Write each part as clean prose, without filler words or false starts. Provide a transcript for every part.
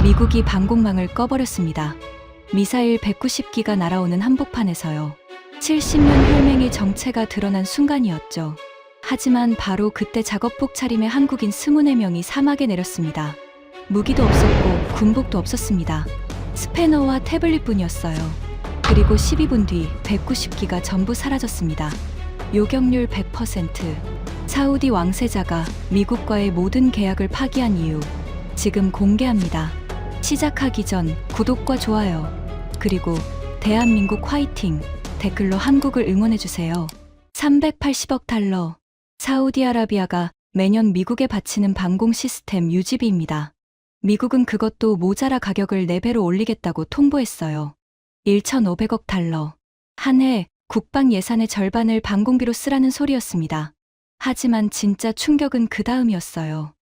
미국이 방공망을 꺼버렸습니다. 미사일 190기가 날아오는 한복판에서요. 70년 혈맹의 정체가 드러난 순간이었죠. 하지만 바로 그때 작업복 차림의 한국인 24명이 사막에 내렸습니다. 무기도 없었고 군복도 없었습니다. 스패너와 태블릿뿐이었어요. 그리고 12분 뒤 190기가 전부 사라졌습니다. 요격률 100%. 사우디 왕세자가 미국과의 모든 계약을 파기한 이유. 지금 공개합니다. 시작하기 전 구독과 좋아요, 그리고 대한민국 화이팅 댓글로 한국을 응원해주세요. 380억 달러. 사우디아라비아가 매년 미국에 바치는 방공 시스템 유지비입니다. 미국은 그것도 모자라 가격을 4배로 올리겠다고 통보했어요. 1,500억 달러. 한 해 국방 예산의 절반을 방공비로 쓰라는 소리였습니다. 하지만 진짜 충격은 그 다음이었어요.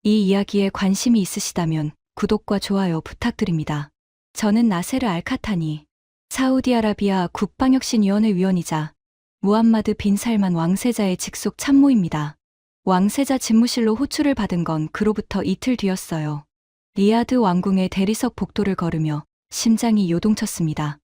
이 이야기에 관심이 있으시다면 구독과 좋아요 부탁드립니다. 저는 나세르 알카타니, 사우디아라비아 국방혁신위원회 위원이자 무함마드 빈 살만 왕세자의 직속 참모입니다. 왕세자 집무실로 호출을 받은 건 그로부터 이틀 뒤였어요. 리야드 왕궁의 대리석 복도를 걸으며 심장이 요동쳤습니다.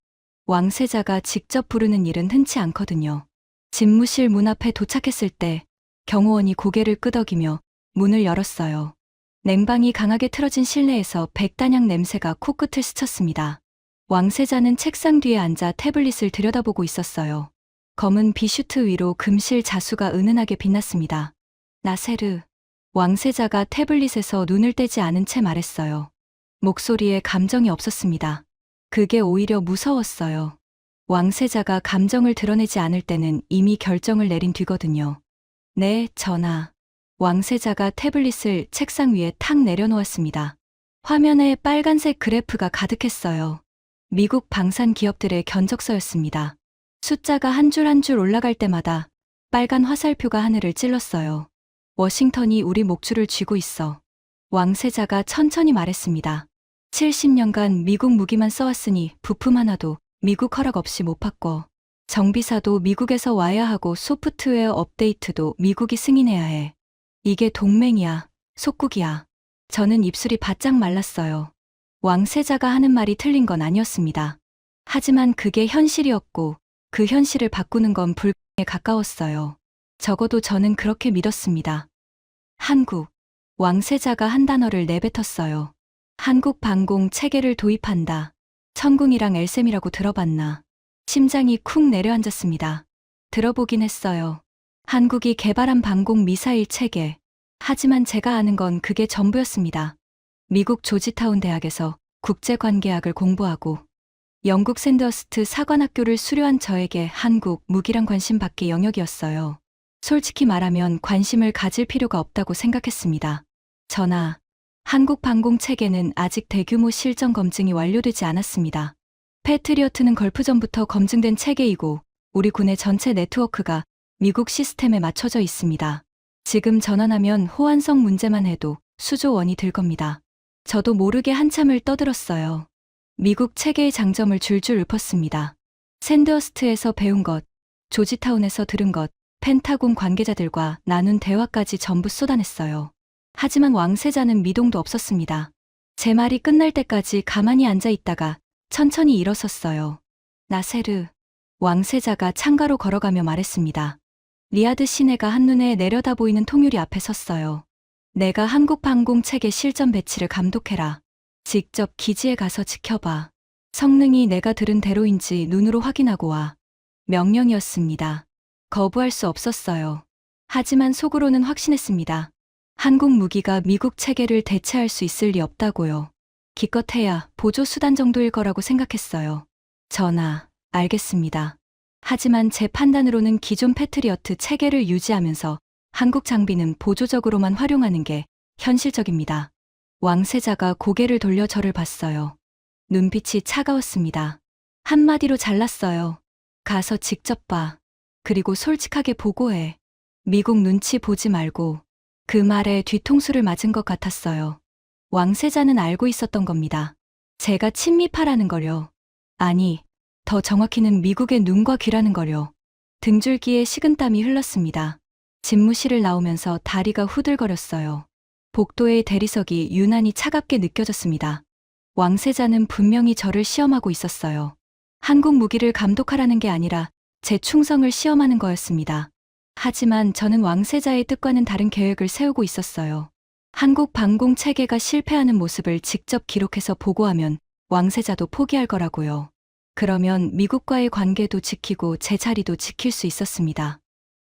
왕세자가 직접 부르는 일은 흔치 않거든요. 집무실 문 앞에 도착했을 때 경호원이 고개를 끄덕이며 문을 열었어요. 냉방이 강하게 틀어진 실내에서 백단향 냄새가 코끝을 스쳤습니다. 왕세자는 책상 뒤에 앉아 태블릿을 들여다보고 있었어요. 검은 비슈트 위로 금실 자수가 은은하게 빛났습니다. 나세르. 왕세자가 태블릿에서 눈을 떼지 않은 채 말했어요. 목소리에 감정이 없었습니다. 그게 오히려 무서웠어요. 왕세자가 감정을 드러내지 않을 때는 이미 결정을 내린 뒤거든요. 네, 전하. 왕세자가 태블릿을 책상 위에 탁 내려놓았습니다. 화면에 빨간색 그래프가 가득했어요. 미국 방산 기업들의 견적서였습니다. 숫자가 한 줄 한 줄 올라갈 때마다 빨간 화살표가 하늘을 찔렀어요. 워싱턴이 우리 목줄을 쥐고 있어. 왕세자가 천천히 말했습니다. 70년간 미국 무기만 써왔으니 부품 하나도 미국 허락 없이 못 바꿔. 정비사도 미국에서 와야 하고 소프트웨어 업데이트도 미국이 승인해야 해. 이게 동맹이야, 속국이야. 저는 입술이 바짝 말랐어요. 왕세자가 하는 말이 틀린 건 아니었습니다. 하지만 그게 현실이었고 그 현실을 바꾸는 건 불가능에 가까웠어요. 적어도 저는 그렇게 믿었습니다. 한국. 왕세자가 한 단어를 내뱉었어요. 한국 방공 체계를 도입한다. 천궁이랑 엘셈이라고 들어봤나? 심장이 쿵 내려앉았습니다. 들어보긴 했어요. 한국이 개발한 방공 미사일 체계. 하지만 제가 아는 건 그게 전부였습니다. 미국 조지타운 대학에서 국제관계학을 공부하고 영국 샌더스트 사관학교를 수료한 저에게 한국 무기란 관심 밖의 영역이었어요. 솔직히 말하면 관심을 가질 필요가 없다고 생각했습니다. 전하, 한국 방공 체계는 아직 대규모 실전 검증이 완료되지 않았습니다. 패트리어트는 걸프전부터 검증된 체계이고 우리 군의 전체 네트워크가 미국 시스템에 맞춰져 있습니다. 지금 전환하면 호환성 문제만 해도 수조 원이 들 겁니다. 저도 모르게 한참을 떠들었어요. 미국 체계의 장점을 줄줄 읊었습니다. 샌더스트에서 배운 것, 조지타운에서 들은 것, 펜타곤 관계자들과 나눈 대화까지 전부 쏟아냈어요. 하지만 왕세자는 미동도 없었습니다. 제 말이 끝날 때까지 가만히 앉아 있다가 천천히 일어섰어요. 나세르. 왕세자가 창가로 걸어가며 말했습니다. 리야드 시내가 한눈에 내려다 보이는 통유리 앞에 섰어요. 내가 한국 방공 체계 실전 배치를 감독해라. 직접 기지에 가서 지켜봐. 성능이 내가 들은 대로인지 눈으로 확인하고 와. 명령이었습니다. 거부할 수 없었어요. 하지만 속으로는 확신했습니다. 한국 무기가 미국 체계를 대체할 수 있을 리 없다고요. 기껏해야 보조 수단 정도일 거라고 생각했어요. 전하, 알겠습니다. 하지만 제 판단으로는 기존 패트리어트 체계를 유지하면서 한국 장비는 보조적으로만 활용하는 게 현실적입니다. 왕세자가 고개를 돌려 저를 봤어요. 눈빛이 차가웠습니다. 한마디로 잘랐어요. 가서 직접 봐. 그리고 솔직하게 보고해. 미국 눈치 보지 말고. 그 말에 뒤통수를 맞은 것 같았어요. 왕세자는 알고 있었던 겁니다. 제가 친미파라는 걸요. 아니, 더 정확히는 미국의 눈과 귀라는 걸요. 등줄기에 식은땀이 흘렀습니다. 집무실을 나오면서 다리가 후들거렸어요. 복도의 대리석이 유난히 차갑게 느껴졌습니다. 왕세자는 분명히 저를 시험하고 있었어요. 한국 무기를 감독하라는 게 아니라 제 충성을 시험하는 거였습니다. 하지만 저는 왕세자의 뜻과는 다른 계획을 세우고 있었어요. 한국 방공 체계가 실패하는 모습을 직접 기록해서 보고하면 왕세자도 포기할 거라고요. 그러면 미국과의 관계도 지키고 제 자리도 지킬 수 있었습니다.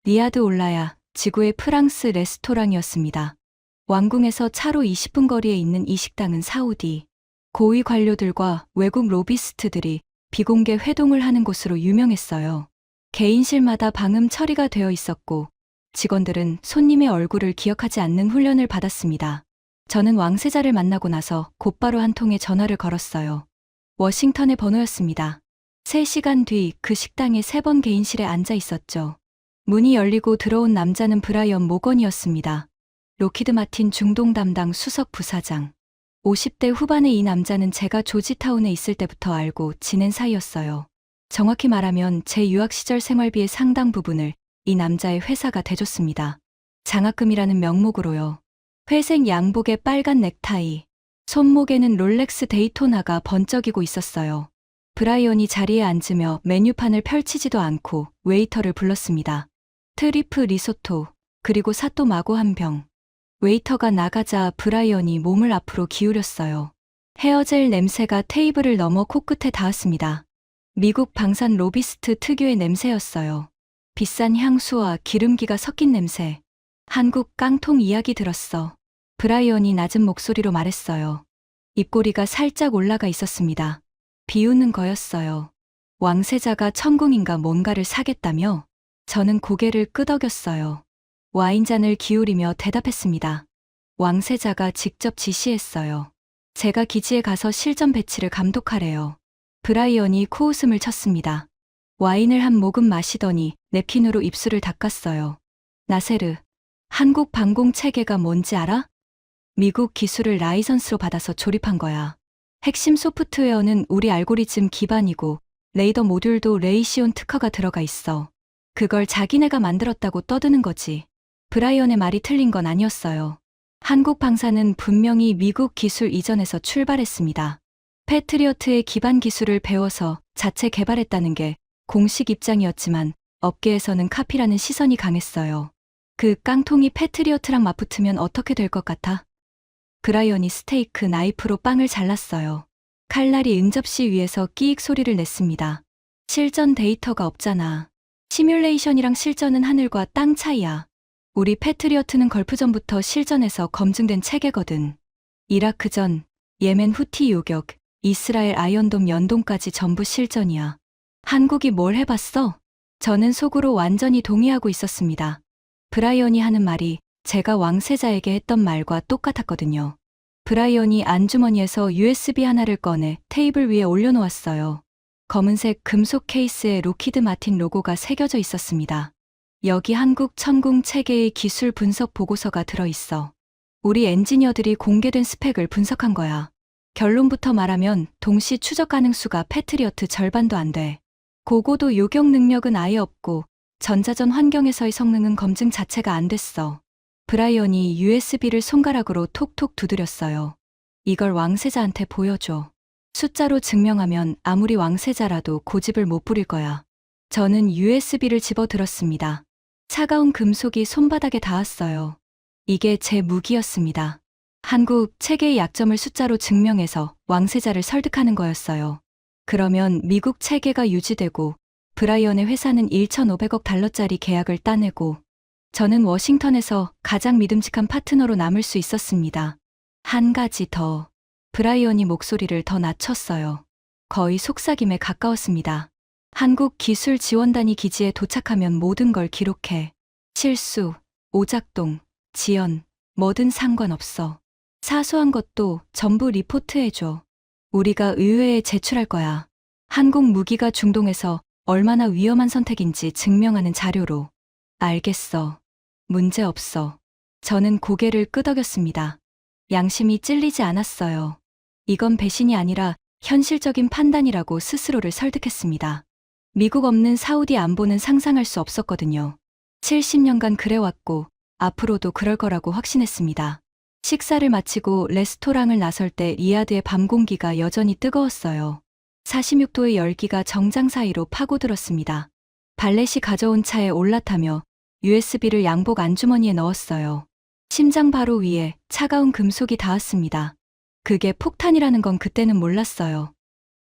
리아드 올라야 지구의 프랑스 레스토랑이었습니다. 왕궁에서 차로 20분 거리에 있는 이 식당은 사우디 고위 관료들과 외국 로비스트들이 비공개 회동을 하는 곳으로 유명했어요. 개인실마다 방음 처리가 되어 있었고 직원들은 손님의 얼굴을 기억하지 않는 훈련을 받았습니다. 저는 왕세자를 만나고 나서 곧바로 한 통의 전화를 걸었어요. 워싱턴의 번호였습니다. 3시간 뒤 그 식당의 3번 개인실에 앉아 있었죠. 문이 열리고 들어온 남자는 브라이언 모건이었습니다. 로키드 마틴 중동 담당 수석 부사장. 50대 후반의 이 남자는 제가 조지타운에 있을 때부터 알고 지낸 사이였어요. 정확히 말하면 제 유학 시절 생활비의 상당 부분을 이 남자의 회사가 대줬습니다. 장학금이라는 명목으로요. 회색 양복에 빨간 넥타이, 손목에는 롤렉스 데이토나가 번쩍이고 있었어요. 브라이언이 자리에 앉으며 메뉴판을 펼치지도 않고 웨이터를 불렀습니다. 트리프 리소토, 그리고 사또 마고 한 병. 웨이터가 나가자 브라이언이 몸을 앞으로 기울였어요. 헤어젤 냄새가 테이블을 넘어 코끝에 닿았습니다. 미국 방산 로비스트 특유의 냄새였어요. 비싼 향수와 기름기가 섞인 냄새. 한국 깡통 이야기 들었어. 브라이언이 낮은 목소리로 말했어요. 입꼬리가 살짝 올라가 있었습니다. 비웃는 거였어요. 왕세자가 천궁인가 뭔가를 사겠다며? 저는 고개를 끄덕였어요. 와인잔을 기울이며 대답했습니다. 왕세자가 직접 지시했어요. 제가 기지에 가서 실전 배치를 감독하래요. 브라이언이 코웃음을 쳤습니다. 와인을 한 모금 마시더니 냅킨으로 입술을 닦았어요. 나세르, 한국 방공 체계가 뭔지 알아? 미국 기술을 라이선스로 받아서 조립한 거야. 핵심 소프트웨어는 우리 알고리즘 기반이고 레이더 모듈도 레이시온 특허가 들어가 있어. 그걸 자기네가 만들었다고 떠드는 거지. 브라이언의 말이 틀린 건 아니었어요. 한국 방사는 분명히 미국 기술 이전에서 출발했습니다. 패트리어트의 기반 기술을 배워서 자체 개발했다는 게 공식 입장이었지만 업계에서는 카피라는 시선이 강했어요. 그 깡통이 패트리어트랑 맞붙으면 어떻게 될 것 같아? 브라이언이 스테이크 나이프로 빵을 잘랐어요. 칼날이 은접시 위에서 끼익 소리를 냈습니다. 실전 데이터가 없잖아. 시뮬레이션이랑 실전은 하늘과 땅 차이야. 우리 패트리어트는 걸프전부터 실전에서 검증된 체계거든. 이라크전, 예멘 후티 요격, 이스라엘 아이언돔 연동까지 전부 실전이야. 한국이 뭘 해봤어? 저는 속으로 완전히 동의하고 있었습니다. 브라이언이 하는 말이 제가 왕세자에게 했던 말과 똑같았거든요. 브라이언이 안주머니에서 USB 하나를 꺼내 테이블 위에 올려놓았어요. 검은색 금속 케이스에 로키드 마틴 로고가 새겨져 있었습니다. 여기 한국 천궁 체계의 기술 분석 보고서가 들어있어. 우리 엔지니어들이 공개된 스펙을 분석한 거야. 결론부터 말하면 동시 추적 가능수가 패트리어트 절반도 안 돼. 고고도 요격 능력은 아예 없고 전자전 환경에서의 성능은 검증 자체가 안 됐어. 브라이언이 USB를 손가락으로 톡톡 두드렸어요. 이걸 왕세자한테 보여줘. 숫자로 증명하면 아무리 왕세자라도 고집을 못 부릴 거야. 저는 USB를 집어들었습니다. 차가운 금속이 손바닥에 닿았어요. 이게 제 무기였습니다. 한국 체계의 약점을 숫자로 증명해서 왕세자를 설득하는 거였어요. 그러면 미국 체계가 유지되고 브라이언의 회사는 1,500억 달러짜리 계약을 따내고 저는 워싱턴에서 가장 믿음직한 파트너로 남을 수 있었습니다. 한 가지 더. 브라이언이 목소리를 더 낮췄어요. 거의 속삭임에 가까웠습니다. 한국 기술지원단이 기지에 도착하면 모든 걸 기록해. 실수, 오작동, 지연, 뭐든 상관없어. 사소한 것도 전부 리포트해줘. 우리가 의회에 제출할 거야. 한국 무기가 중동에서 얼마나 위험한 선택인지 증명하는 자료로. 알겠어. 문제 없어. 저는 고개를 끄덕였습니다. 양심이 찔리지 않았어요. 이건 배신이 아니라 현실적인 판단이라고 스스로를 설득했습니다. 미국 없는 사우디 안보는 상상할 수 없었거든요. 70년간 그래왔고 앞으로도 그럴 거라고 확신했습니다. 식사를 마치고 레스토랑을 나설 때 리야드의 밤 공기가 여전히 뜨거웠어요. 46도의 열기가 정장 사이로 파고들었습니다. 발렛이 가져온 차에 올라타며 USB를 양복 안주머니에 넣었어요. 심장 바로 위에 차가운 금속이 닿았습니다. 그게 폭탄이라는 건 그때는 몰랐어요.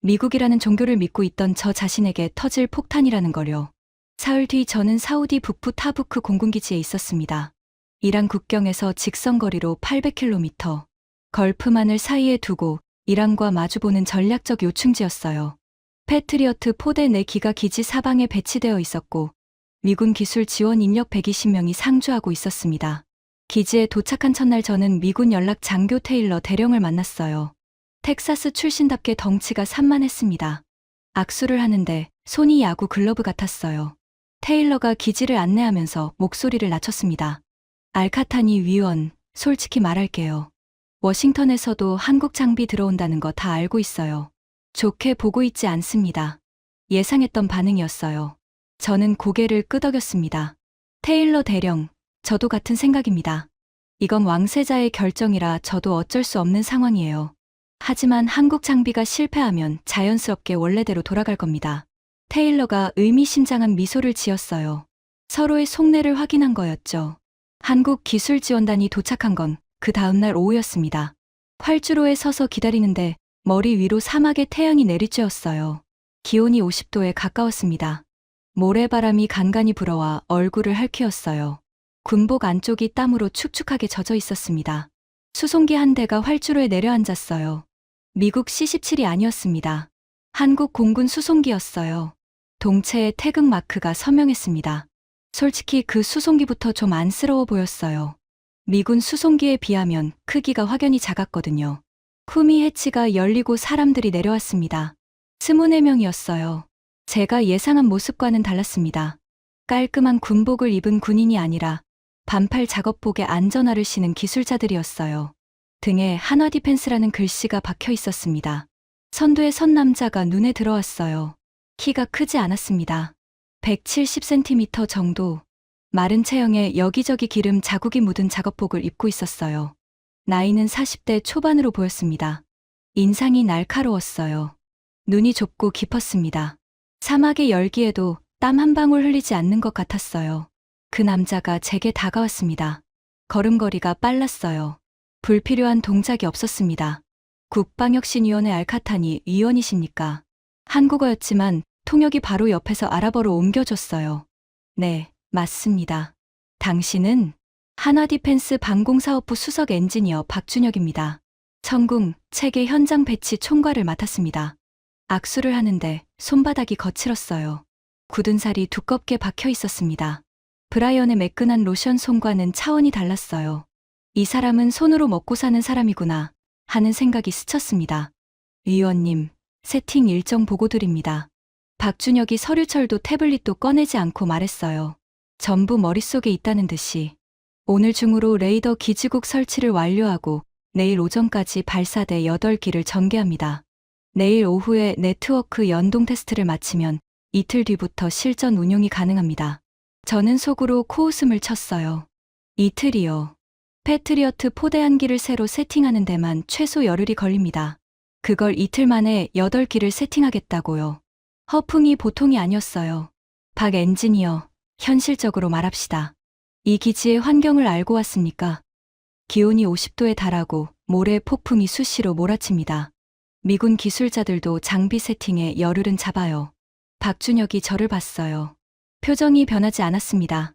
미국이라는 종교를 믿고 있던 저 자신에게 터질 폭탄이라는 거요. 사흘 뒤 저는 사우디 북부 타부크 공군기지에 있었습니다. 이란 국경에서 직선거리로 800km, 걸프만을 사이에 두고 이란과 마주보는 전략적 요충지였어요. 패트리어트 포대 4기가 기지 사방에 배치되어 있었고 미군 기술 지원 인력 120명이 상주하고 있었습니다. 기지에 도착한 첫날 저는 미군 연락 장교 테일러 대령을 만났어요. 텍사스 출신답게 덩치가 산만했습니다. 악수를 하는데 손이 야구 글러브 같았어요. 테일러가 기지를 안내하면서 목소리를 낮췄습니다. 알카타니 위원, 솔직히 말할게요. 워싱턴에서도 한국 장비 들어온다는 거 다 알고 있어요. 좋게 보고 있지 않습니다. 예상했던 반응이었어요. 저는 고개를 끄덕였습니다. 테일러 대령, 저도 같은 생각입니다. 이건 왕세자의 결정이라 저도 어쩔 수 없는 상황이에요. 하지만 한국 장비가 실패하면 자연스럽게 원래대로 돌아갈 겁니다. 테일러가 의미심장한 미소를 지었어요. 서로의 속내를 확인한 거였죠. 한국 기술지원단이 도착한 건 그 다음날 오후였습니다. 활주로에 서서 기다리는데 머리 위로 사막의 태양이 내리쬐었어요. 기온이 50도에 가까웠습니다. 모래바람이 간간히 불어와 얼굴을 핥히었어요. 군복 안쪽이 땀으로 축축하게 젖어 있었습니다. 수송기 한 대가 활주로에 내려앉았어요. 미국 C-17이 아니었습니다. 한국 공군 수송기였어요. 동체에 태극 마크가 선명했습니다. 솔직히 그 수송기부터 좀 안쓰러워 보였어요. 미군 수송기에 비하면 크기가 확연히 작았거든요. 후미 해치가 열리고 사람들이 내려왔습니다. 24명이었어요. 제가 예상한 모습과는 달랐습니다. 깔끔한 군복을 입은 군인이 아니라 반팔 작업복에 안전화를 신은 기술자들이었어요. 등에 한화 디펜스라는 글씨가 박혀 있었습니다. 선두에 선 남자가 눈에 들어왔어요. 키가 크지 않았습니다. 170cm 정도. 마른 체형에 여기저기 기름 자국이 묻은 작업복을 입고 있었어요. 나이는 40대 초반으로 보였습니다. 인상이 날카로웠어요. 눈이 좁고 깊었습니다. 사막의 열기에도 땀 한 방울 흘리지 않는 것 같았어요. 그 남자가 제게 다가왔습니다. 걸음걸이가 빨랐어요. 불필요한 동작이 없었습니다. 국방혁신위원회 알카타니 위원이십니까? 한국어였지만 통역이 바로 옆에서 아랍어로 옮겨줬어요. 네, 맞습니다. 당신은 한화디펜스 방공사업부 수석 엔지니어 박준혁입니다. 천궁, 체계 현장 배치 총괄을 맡았습니다. 악수를 하는데 손바닥이 거칠었어요. 굳은 살이 두껍게 박혀 있었습니다. 브라이언의 매끈한 로션 손과는 차원이 달랐어요. 이 사람은 손으로 먹고 사는 사람이구나 하는 생각이 스쳤습니다. 위원님, 세팅 일정 보고 드립니다. 박준혁이 서류철도 태블릿도 꺼내지 않고 말했어요. 전부 머릿속에 있다는 듯이. 오늘 중으로 레이더 기지국 설치를 완료하고 내일 오전까지 발사대 8기를 전개합니다. 내일 오후에 네트워크 연동 테스트를 마치면 이틀 뒤부터 실전 운용이 가능합니다. 저는 속으로 코웃음을 쳤어요. 이틀이요. 패트리어트 포대 한 기를 새로 세팅하는 데만 최소 열흘이 걸립니다. 그걸 이틀 만에 8기를 세팅하겠다고요. 허풍이 보통이 아니었어요. 박 엔지니어, 현실적으로 말합시다. 이 기지의 환경을 알고 왔습니까? 기온이 50도에 달하고 모래 폭풍이 수시로 몰아칩니다. 미군 기술자들도 장비 세팅에 열흘은 잡아요. 박준혁이 저를 봤어요. 표정이 변하지 않았습니다.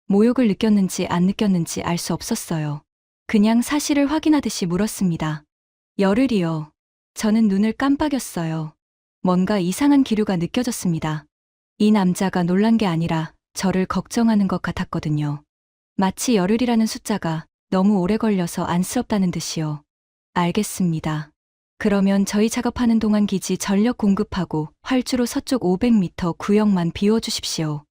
모욕을 느꼈는지 안 느꼈는지 알 수 없었어요. 그냥 사실을 확인하듯이 물었습니다. 열흘이요. 저는 눈을 깜빡였어요. 뭔가 이상한 기류가 느껴졌습니다. 이 남자가 놀란 게 아니라 저를 걱정하는 것 같았거든요. 마치 열흘이라는 숫자가 너무 오래 걸려서 안쓰럽다는 듯이요. 알겠습니다. 그러면 저희 작업하는 동안 기지 전력 공급하고 활주로 서쪽 500m 구역만 비워주십시오.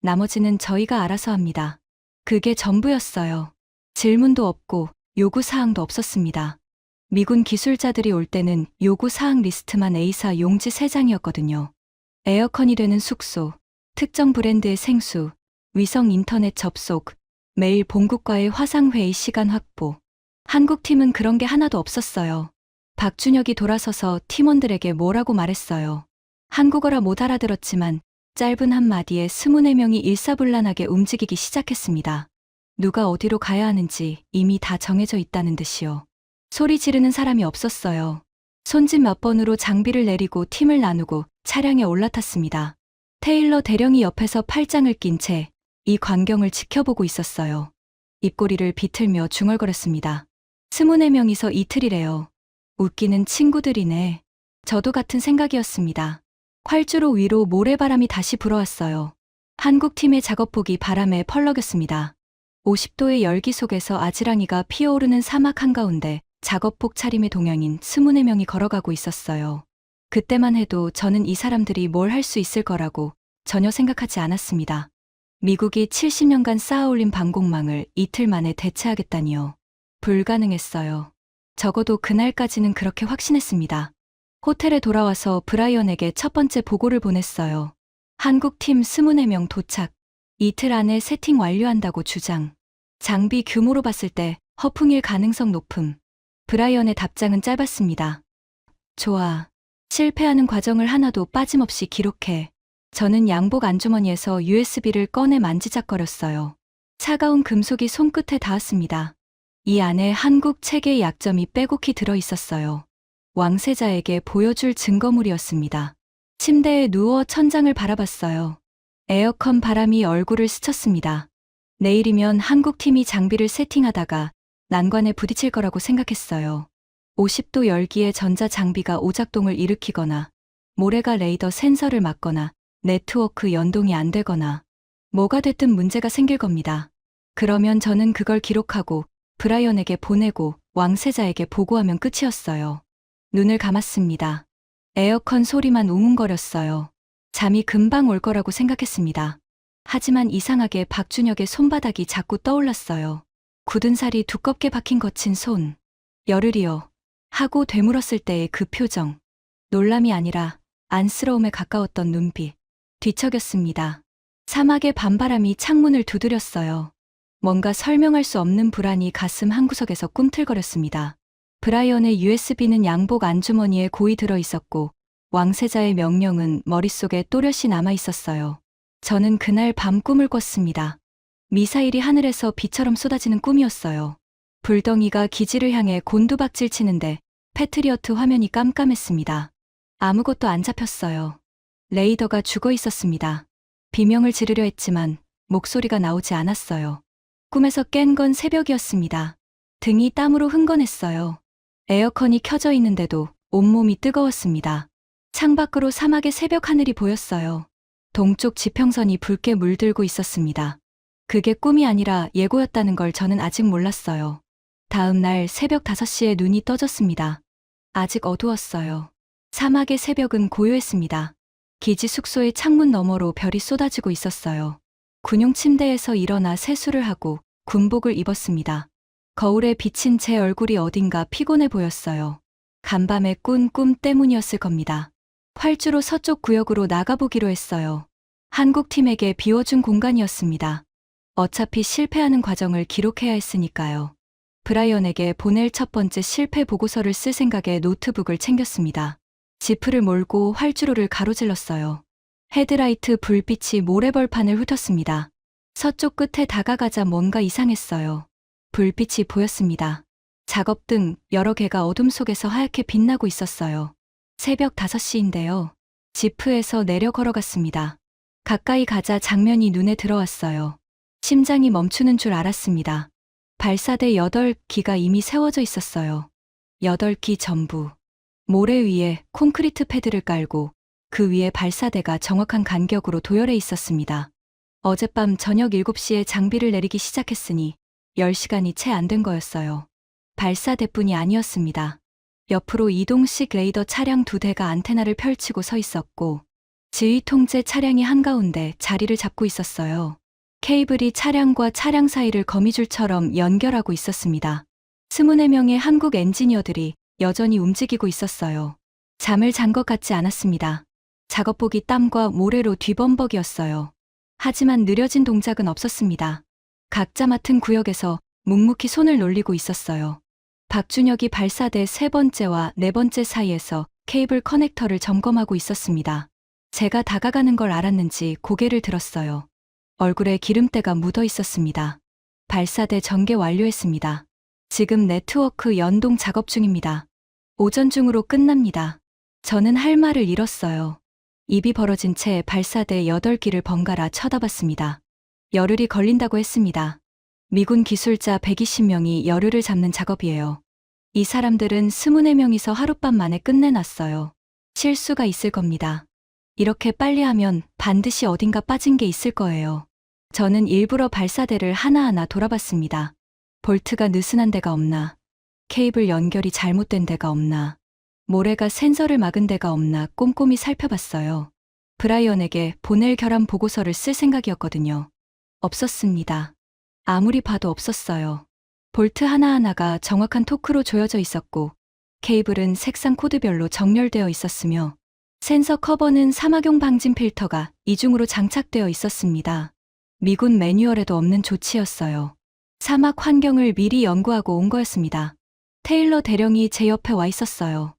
나머지는 저희가 알아서 합니다. 그게 전부였어요. 질문도 없고 요구사항도 없었습니다. 미군 기술자들이 올 때는 요구사항 리스트만 A사 용지 3장이었거든요. 에어컨이 되는 숙소, 특정 브랜드의 생수, 위성 인터넷 접속, 매일 본국과의 화상회의 시간 확보. 한국팀은 그런 게 하나도 없었어요. 박준혁이 돌아서서 팀원들에게 뭐라고 말했어요. 한국어라 못 알아들었지만 짧은 한마디에 24명이 일사불란하게 움직이기 시작했습니다. 누가 어디로 가야 하는지 이미 다 정해져 있다는 듯이요. 소리 지르는 사람이 없었어요. 손짓 몇 번으로 장비를 내리고 팀을 나누고 차량에 올라탔습니다. 테일러 대령이 옆에서 팔짱을 낀 채 이 광경을 지켜보고 있었어요. 입꼬리를 비틀며 중얼거렸습니다. 24명이서 이틀이래요. 웃기는 친구들이네. 저도 같은 생각이었습니다. 활주로 위로 모래바람이 다시 불어왔어요. 한국팀의 작업복이 바람에 펄럭였습니다. 50도의 열기 속에서 아지랑이가 피어오르는 사막 한가운데 작업복 차림의 동양인 24명이 걸어가고 있었어요. 그때만 해도 저는 이 사람들이 뭘 할 수 있을 거라고 전혀 생각하지 않았습니다. 미국이 70년간 쌓아올린 방공망을 이틀 만에 대체하겠다니요. 불가능했어요. 적어도 그날까지는 그렇게 확신했습니다. 호텔에 돌아와서 브라이언에게 첫 번째 보고를 보냈어요. 한국팀 24명 도착. 이틀 안에 세팅 완료한다고 주장. 장비 규모로 봤을 때 허풍일 가능성 높음. 브라이언의 답장은 짧았습니다. 좋아. 실패하는 과정을 하나도 빠짐없이 기록해. 저는 양복 안주머니에서 USB를 꺼내 만지작거렸어요. 차가운 금속이 손끝에 닿았습니다. 이 안에 한국 체계의 약점이 빼곡히 들어있었어요. 왕세자에게 보여줄 증거물이었습니다. 침대에 누워 천장을 바라봤어요. 에어컨 바람이 얼굴을 스쳤습니다. 내일이면 한국팀이 장비를 세팅하다가 난관에 부딪힐 거라고 생각했어요. 50도 열기에 전자장비가 오작동을 일으키거나 모래가 레이더 센서를 막거나 네트워크 연동이 안 되거나 뭐가 됐든 문제가 생길 겁니다. 그러면 저는 그걸 기록하고 브라이언에게 보내고 왕세자에게 보고하면 끝이었어요. 눈을 감았습니다. 에어컨 소리만 웅웅거렸어요. 잠이 금방 올 거라고 생각했습니다. 하지만 이상하게 박준혁의 손바닥이 자꾸 떠올랐어요. 굳은 살이 두껍게 박힌 거친 손. 열흘이요. 하고 되물었을 때의 그 표정. 놀람이 아니라 안쓰러움에 가까웠던 눈빛. 뒤척였습니다. 사막의 밤바람이 창문을 두드렸어요. 뭔가 설명할 수 없는 불안이 가슴 한구석에서 꿈틀거렸습니다. 브라이언의 USB는 양복 안주머니에 고이 들어 있었고 왕세자의 명령은 머릿속에 또렷이 남아 있었어요. 저는 그날 밤 꿈을 꿨습니다. 미사일이 하늘에서 비처럼 쏟아지는 꿈이었어요. 불덩이가 기지를 향해 곤두박질 치는데 패트리어트 화면이 깜깜했습니다. 아무것도 안 잡혔어요. 레이더가 죽어 있었습니다. 비명을 지르려 했지만 목소리가 나오지 않았어요. 꿈에서 깬 건 새벽이었습니다. 등이 땀으로 흥건했어요. 에어컨이 켜져 있는데도 온몸이 뜨거웠습니다. 창밖으로 사막의 새벽 하늘이 보였어요. 동쪽 지평선이 붉게 물들고 있었습니다. 그게 꿈이 아니라 예고였다는 걸 저는 아직 몰랐어요. 다음 날 새벽 5시에 눈이 떠졌습니다. 아직 어두웠어요. 사막의 새벽은 고요했습니다. 기지 숙소의 창문 너머로 별이 쏟아지고 있었어요. 군용 침대에서 일어나 세수를 하고 군복을 입었습니다. 거울에 비친 제 얼굴이 어딘가 피곤해 보였어요. 간밤에 꾼 꿈 때문이었을 겁니다. 활주로 서쪽 구역으로 나가보기로 했어요. 한국팀에게 비워준 공간이었습니다. 어차피 실패하는 과정을 기록해야 했으니까요. 브라이언에게 보낼 첫 번째 실패 보고서를 쓸 생각에 노트북을 챙겼습니다. 지프를 몰고 활주로를 가로질렀어요. 헤드라이트 불빛이 모래벌판을 훑었습니다. 서쪽 끝에 다가가자 뭔가 이상했어요. 불빛이 보였습니다. 작업등 여러 개가 어둠 속에서 하얗게 빛나고 있었어요. 새벽 5시인데요. 지프에서 내려 걸어갔습니다. 가까이 가자 장면이 눈에 들어왔어요. 심장이 멈추는 줄 알았습니다. 발사대 8기가 이미 세워져 있었어요. 8기 전부. 모래 위에 콘크리트 패드를 깔고 그 위에 발사대가 정확한 간격으로 도열해 있었습니다. 어젯밤 저녁 7시에 장비를 내리기 시작했으니 10시간이 채 안 된 거였어요. 발사대뿐이 아니었습니다. 옆으로 이동식 레이더 차량 2대가 안테나를 펼치고 서 있었고 지휘 통제 차량이 한가운데 자리를 잡고 있었어요. 케이블이 차량과 차량 사이를 거미줄처럼 연결하고 있었습니다. 24명의 한국 엔지니어들이 여전히 움직이고 있었어요. 잠을 잔 것 같지 않았습니다. 작업복이 땀과 모래로 뒤범벅이었어요. 하지만 느려진 동작은 없었습니다. 각자 맡은 구역에서 묵묵히 손을 놀리고 있었어요. 박준혁이 발사대 세 번째와 네 번째 사이에서 케이블 커넥터를 점검하고 있었습니다. 제가 다가가는 걸 알았는지 고개를 들었어요. 얼굴에 기름때가 묻어 있었습니다. 발사대 전개 완료했습니다. 지금 네트워크 연동 작업 중입니다. 오전 중으로 끝납니다. 저는 할 말을 잃었어요. 입이 벌어진 채 발사대 8기를 번갈아 쳐다봤습니다. 열흘이 걸린다고 했습니다. 미군 기술자 120명이 열흘을 잡는 작업이에요. 이 사람들은 24명이서 하룻밤 만에 끝내놨어요. 실수가 있을 겁니다. 이렇게 빨리 하면 반드시 어딘가 빠진 게 있을 거예요. 저는 일부러 발사대를 하나하나 돌아봤습니다. 볼트가 느슨한 데가 없나? 케이블 연결이 잘못된 데가 없나? 모래가 센서를 막은 데가 없나 꼼꼼히 살펴봤어요. 브라이언에게 보낼 결함 보고서를 쓸 생각이었거든요. 없었습니다. 아무리 봐도 없었어요. 볼트 하나하나가 정확한 토크로 조여져 있었고, 케이블은 색상 코드별로 정렬되어 있었으며, 센서 커버는 사막용 방진 필터가 이중으로 장착되어 있었습니다. 미군 매뉴얼에도 없는 조치였어요. 사막 환경을 미리 연구하고 온 거였습니다. 테일러 대령이 제 옆에 와 있었어요.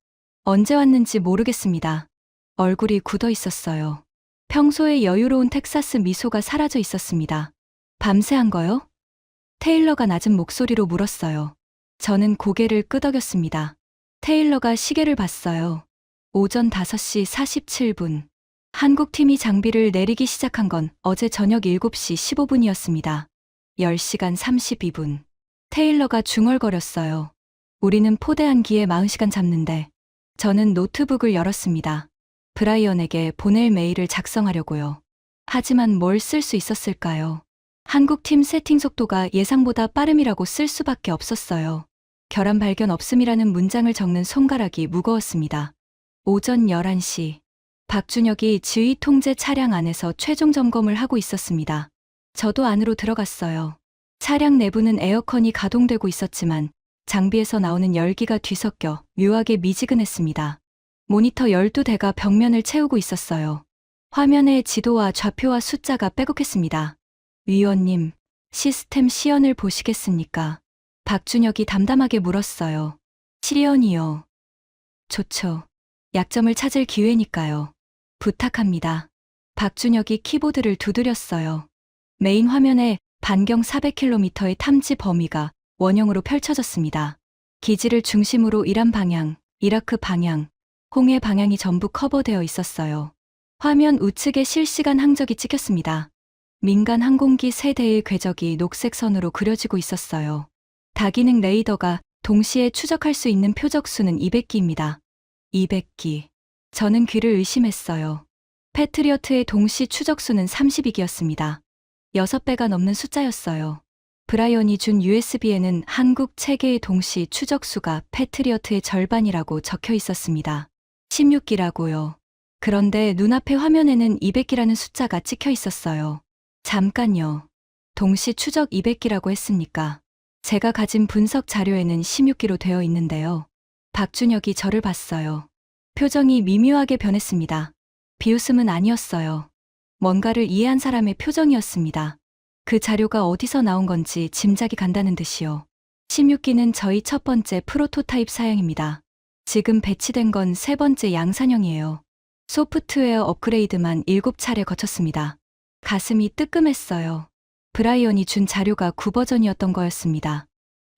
언제 왔는지 모르겠습니다. 얼굴이 굳어 있었어요. 평소의 여유로운 텍사스 미소가 사라져 있었습니다. 밤새 한 거요? 테일러가 낮은 목소리로 물었어요. 저는 고개를 끄덕였습니다. 테일러가 시계를 봤어요. 오전 5시 47분. 한국 팀이 장비를 내리기 시작한 건 어제 저녁 7시 15분이었습니다. 10시간 32분. 테일러가 중얼거렸어요. 우리는 포대한 기에 40시간 잡는데. 저는 노트북을 열었습니다. 브라이언에게 보낼 메일을 작성하려고요. 하지만 뭘 쓸 수 있었을까요? 한국 팀 세팅 속도가 예상보다 빠름이라고 쓸 수밖에 없었어요. 결함 발견 없음이라는 문장을 적는 손가락이 무거웠습니다. 오전 11시. 박준혁이 지휘 통제 차량 안에서 최종 점검을 하고 있었습니다. 저도 안으로 들어갔어요. 차량 내부는 에어컨이 가동되고 있었지만 장비에서 나오는 열기가 뒤섞여 묘하게 미지근했습니다. 모니터 12대가 벽면을 채우고 있었어요. 화면에 지도와 좌표와 숫자가 빼곡했습니다. 위원님, 시스템 시연을 보시겠습니까? 박준혁이 담담하게 물었어요. 시연이요. 좋죠. 약점을 찾을 기회니까요. 부탁합니다. 박준혁이 키보드를 두드렸어요. 메인 화면에 반경 400km의 탐지 범위가 원형으로 펼쳐졌습니다. 기지를 중심으로 이란 방향, 이라크 방향, 홍해 방향이 전부 커버되어 있었어요. 화면 우측에 실시간 항적이 찍혔습니다. 민간 항공기 3대의 궤적이 녹색 선으로 그려지고 있었어요. 다기능 레이더가 동시에 추적할 수 있는 표적 수는 200기입니다. 200기. 저는 귀를 의심했어요. 패트리어트의 동시 추적 수는 32기였습니다. 6배가 넘는 숫자였어요. 브라이언이 준 USB에는 한국 체계의 동시 추적 수가 패트리어트의 절반이라고 적혀 있었습니다. 16기라고요. 그런데 눈앞의 화면에는 200기라는 숫자가 찍혀 있었어요. 잠깐요. 동시 추적 200기라고 했습니까? 제가 가진 분석 자료에는 16기로 되어 있는데요. 박준혁이 저를 봤어요. 표정이 미묘하게 변했습니다. 비웃음은 아니었어요. 뭔가를 이해한 사람의 표정이었습니다. 그 자료가 어디서 나온 건지 짐작이 간다는 듯이요. 16기는 저희 첫 번째 프로토타입 사양입니다. 지금 배치된 건 세 번째 양산형이에요. 소프트웨어 업그레이드만 7차례 거쳤습니다. 가슴이 뜨끔했어요. 브라이언이 준 자료가 9버전이었던 거였습니다.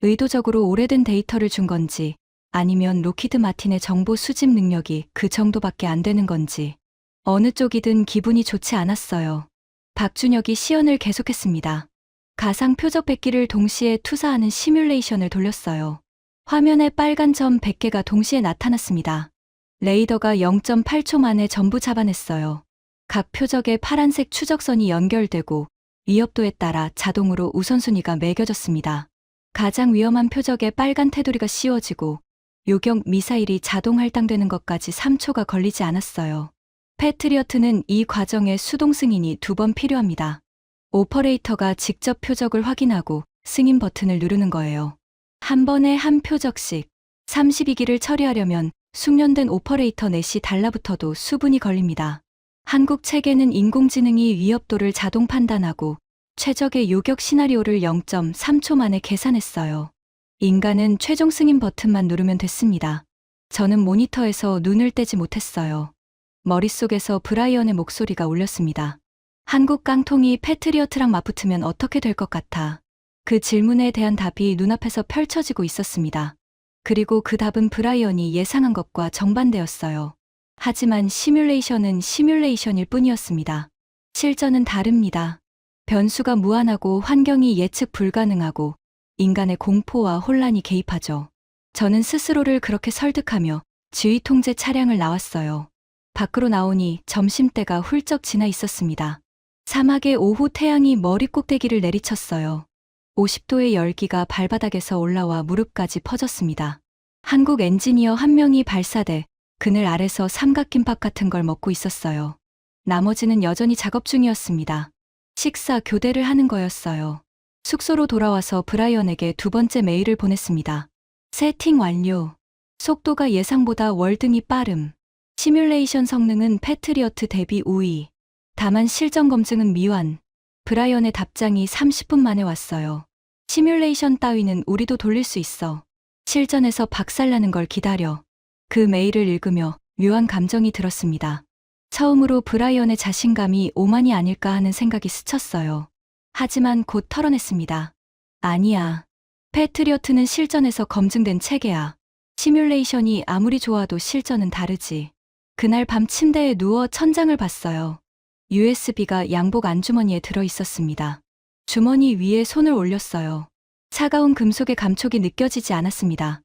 의도적으로 오래된 데이터를 준 건지 아니면 로키드 마틴의 정보 수집 능력이 그 정도밖에 안 되는 건지 어느 쪽이든 기분이 좋지 않았어요. 박준혁이 시연을 계속했습니다. 가상 표적 100기를 동시에 투사하는 시뮬레이션을 돌렸어요. 화면에 빨간 점 100개가 동시에 나타났습니다. 레이더가 0.8초 만에 전부 잡아냈어요. 각 표적에 파란색 추적선이 연결되고 위협도에 따라 자동으로 우선순위가 매겨졌습니다. 가장 위험한 표적에 빨간 테두리가 씌워지고 요격 미사일이 자동 할당되는 것까지 3초가 걸리지 않았어요. 패트리어트는 이 과정에 수동 승인이 2번 필요합니다. 오퍼레이터가 직접 표적을 확인하고 승인 버튼을 누르는 거예요. 한 번에 한 표적씩 32기를 처리하려면 숙련된 오퍼레이터 넷이 달라붙어도 수분이 걸립니다. 한국 체계는 인공지능이 위협도를 자동 판단하고 최적의 요격 시나리오를 0.3초 만에 계산했어요. 인간은 최종 승인 버튼만 누르면 됐습니다. 저는 모니터에서 눈을 떼지 못했어요. 머릿속에서 브라이언의 목소리가 울렸습니다. 한국 깡통이 패트리어트랑 맞붙으면 어떻게 될 것 같아? 그 질문에 대한 답이 눈앞에서 펼쳐지고 있었습니다. 그리고 그 답은 브라이언이 예상한 것과 정반대였어요. 하지만 시뮬레이션은 시뮬레이션일 뿐이었습니다. 실전은 다릅니다. 변수가 무한하고 환경이 예측 불가능하고 인간의 공포와 혼란이 개입하죠. 저는 스스로를 그렇게 설득하며 지휘 통제 차량을 나왔어요. 밖으로 나오니 점심때가 훌쩍 지나 있었습니다. 사막의 오후 태양이 머리 꼭대기를 내리쳤어요. 50도의 열기가 발바닥에서 올라와 무릎까지 퍼졌습니다. 한국 엔지니어 한 명이 발사돼 그늘 아래서 삼각김밥 같은 걸 먹고 있었어요. 나머지는 여전히 작업 중이었습니다. 식사 교대를 하는 거였어요. 숙소로 돌아와서 브라이언에게 두 번째 메일을 보냈습니다. 세팅 완료. 속도가 예상보다 월등히 빠름. 시뮬레이션 성능은 패트리어트 대비 우위. 다만 실전 검증은 미완. 브라이언의 답장이 30분 만에 왔어요. 시뮬레이션 따위는 우리도 돌릴 수 있어. 실전에서 박살나는 걸 기다려. 그 메일을 읽으며 묘한 감정이 들었습니다. 처음으로 브라이언의 자신감이 오만이 아닐까 하는 생각이 스쳤어요. 하지만 곧 털어냈습니다. 아니야. 패트리어트는 실전에서 검증된 체계야. 시뮬레이션이 아무리 좋아도 실전은 다르지. 그날 밤 침대에 누워 천장을 봤어요. USB가 양복 안주머니에 들어 있었습니다. 주머니 위에 손을 올렸어요. 차가운 금속의 감촉이 느껴지지 않았습니다.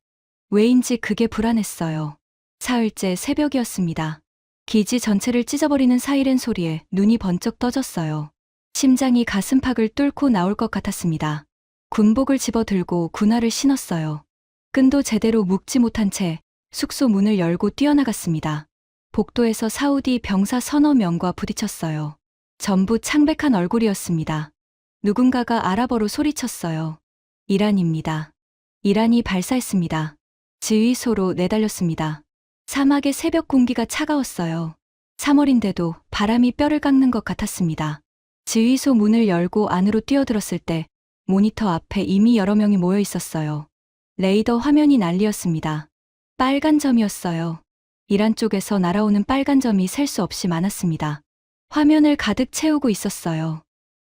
왜인지 그게 불안했어요. 사흘째 새벽이었습니다. 기지 전체를 찢어버리는 사이렌 소리에 눈이 번쩍 떠졌어요. 심장이 가슴팍을 뚫고 나올 것 같았습니다. 군복을 집어들고 군화를 신었어요. 끈도 제대로 묶지 못한 채 숙소 문을 열고 뛰어나갔습니다. 복도에서 사우디 병사 서너 명과 부딪혔어요. 전부 창백한 얼굴이었습니다. 누군가가 아랍어로 소리쳤어요. 이란입니다. 이란이 발사했습니다. 지휘소로 내달렸습니다. 사막의 새벽 공기가 차가웠어요. 3월인데도 바람이 뼈를 깎는 것 같았습니다. 지휘소 문을 열고 안으로 뛰어들었을 때 모니터 앞에 이미 여러 명이 모여 있었어요. 레이더 화면이 난리였습니다. 빨간 점이었어요. 이란 쪽에서 날아오는 빨간 점이 셀 수 없이 많았습니다. 화면을 가득 채우고 있었어요.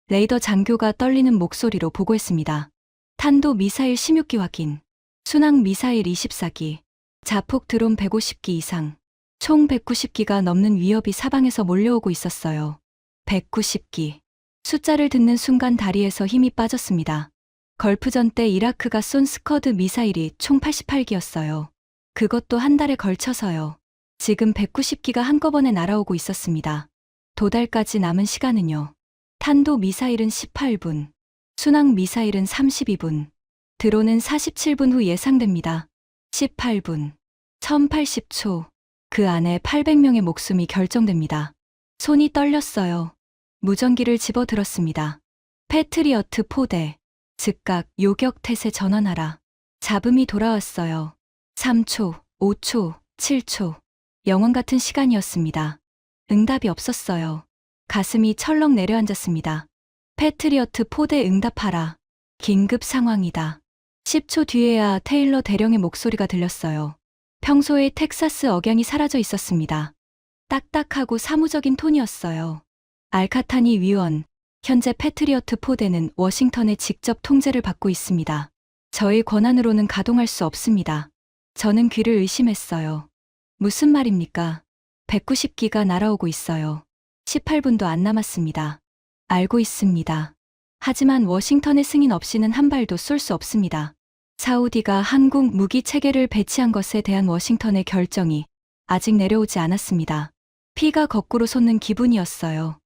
레이더 장교가 떨리는 목소리로 보고했습니다. 탄도 미사일 16기 확인. 순항 미사일 24기. 자폭 드론 150기 이상. 총 190기가 넘는 위협이 사방에서 몰려오고 있었어요. 190기. 숫자를 듣는 순간 다리에서 힘이 빠졌습니다. 걸프전 때 이라크가 쏜 스커드 미사일이 총 88기였어요. 그것도 한 달에 걸쳐서요. 지금 190기가 한꺼번에 날아오고 있었습니다. 도달까지 남은 시간은요. 탄도 미사일은 18분. 순항 미사일은 32분. 드론은 47분 후 예상됩니다. 18분. 1080초. 그 안에 800명의 목숨이 결정됩니다. 손이 떨렸어요. 무전기를 집어들었습니다. 패트리어트 포대. 즉각 요격태세 전환하라. 잡음이 돌아왔어요. 3초, 5초, 7초. 영원 같은 시간이었습니다. 응답이 없었어요. 가슴이 철렁 내려앉았습니다. 패트리어트 포대 응답하라. 긴급 상황이다. 10초 뒤에야 테일러 대령의 목소리가 들렸어요. 평소의 텍사스 억양이 사라져 있었습니다. 딱딱하고 사무적인 톤이었어요. 알카타니 위원, 현재 패트리어트 포대는 워싱턴의 직접 통제를 받고 있습니다. 저의 권한으로는 가동할 수 없습니다. 저는 귀를 의심했어요. 무슨 말입니까? 190기가 날아오고 있어요. 18분도 안 남았습니다. 알고 있습니다. 하지만 워싱턴의 승인 없이는 한 발도 쏠 수 없습니다. 사우디가 한국 무기 체계를 배치한 것에 대한 워싱턴의 결정이 아직 내려오지 않았습니다. 피가 거꾸로 솟는 기분이었어요.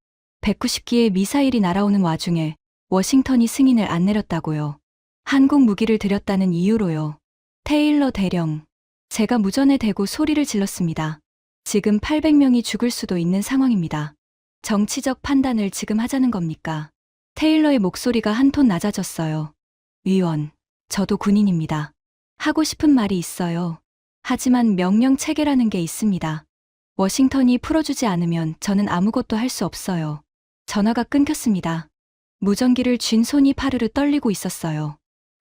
190기의 미사일이 날아오는 와중에 워싱턴이 승인을 안 내렸다고요. 한국 무기를 들였다는 이유로요. 테일러 대령. 제가 무전에 대고 소리를 질렀습니다. 지금 800명이 죽을 수도 있는 상황입니다. 정치적 판단을 지금 하자는 겁니까? 테일러의 목소리가 한 톤 낮아졌어요. 위원, 저도 군인입니다. 하고 싶은 말이 있어요. 하지만 명령 체계라는 게 있습니다. 워싱턴이 풀어주지 않으면 저는 아무것도 할 수 없어요. 전화가 끊겼습니다. 무전기를 쥔 손이 파르르 떨리고 있었어요.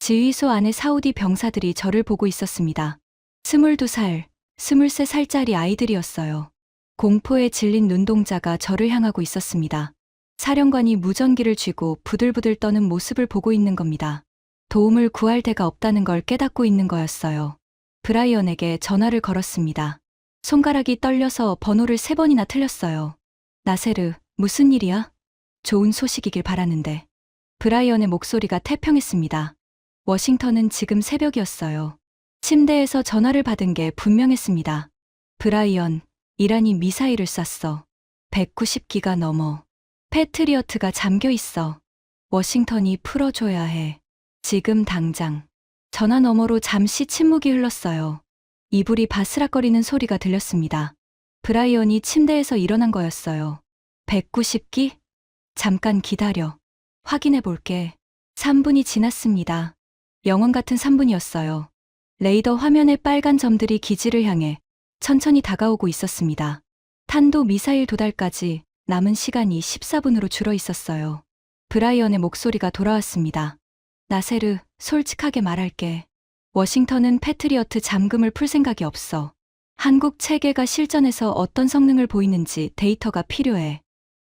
지휘소 안에 사우디 병사들이 저를 보고 있었습니다. 22살, 23살짜리 아이들이었어요. 공포에 질린 눈동자가 저를 향하고 있었습니다. 사령관이 무전기를 쥐고 부들부들 떠는 모습을 보고 있는 겁니다. 도움을 구할 데가 없다는 걸 깨닫고 있는 거였어요. 브라이언에게 전화를 걸었습니다. 손가락이 떨려서 번호를 3번이나 틀렸어요. 나세르, 무슨 일이야? 좋은 소식이길 바라는데. 브라이언의 목소리가 태평했습니다. 워싱턴은 지금 새벽이었어요. 침대에서 전화를 받은 게 분명했습니다. 브라이언, 이란이 미사일을 쐈어. 190기가 넘어. 패트리어트가 잠겨 있어. 워싱턴이 풀어줘야 해. 지금 당장. 전화 너머로 잠시 침묵이 흘렀어요. 이불이 바스락거리는 소리가 들렸습니다. 브라이언이 침대에서 일어난 거였어요. 190기? 잠깐 기다려. 확인해 볼게. 3분이 지났습니다. 영원 같은 3분이었어요. 레이더 화면의 빨간 점들이 기지를 향해 천천히 다가오고 있었습니다. 탄도 미사일 도달까지 남은 시간이 14분으로 줄어 있었어요. 브라이언의 목소리가 돌아왔습니다. 나세르, 솔직하게 말할게. 워싱턴은 패트리어트 잠금을 풀 생각이 없어. 한국 체계가 실전에서 어떤 성능을 보이는지 데이터가 필요해.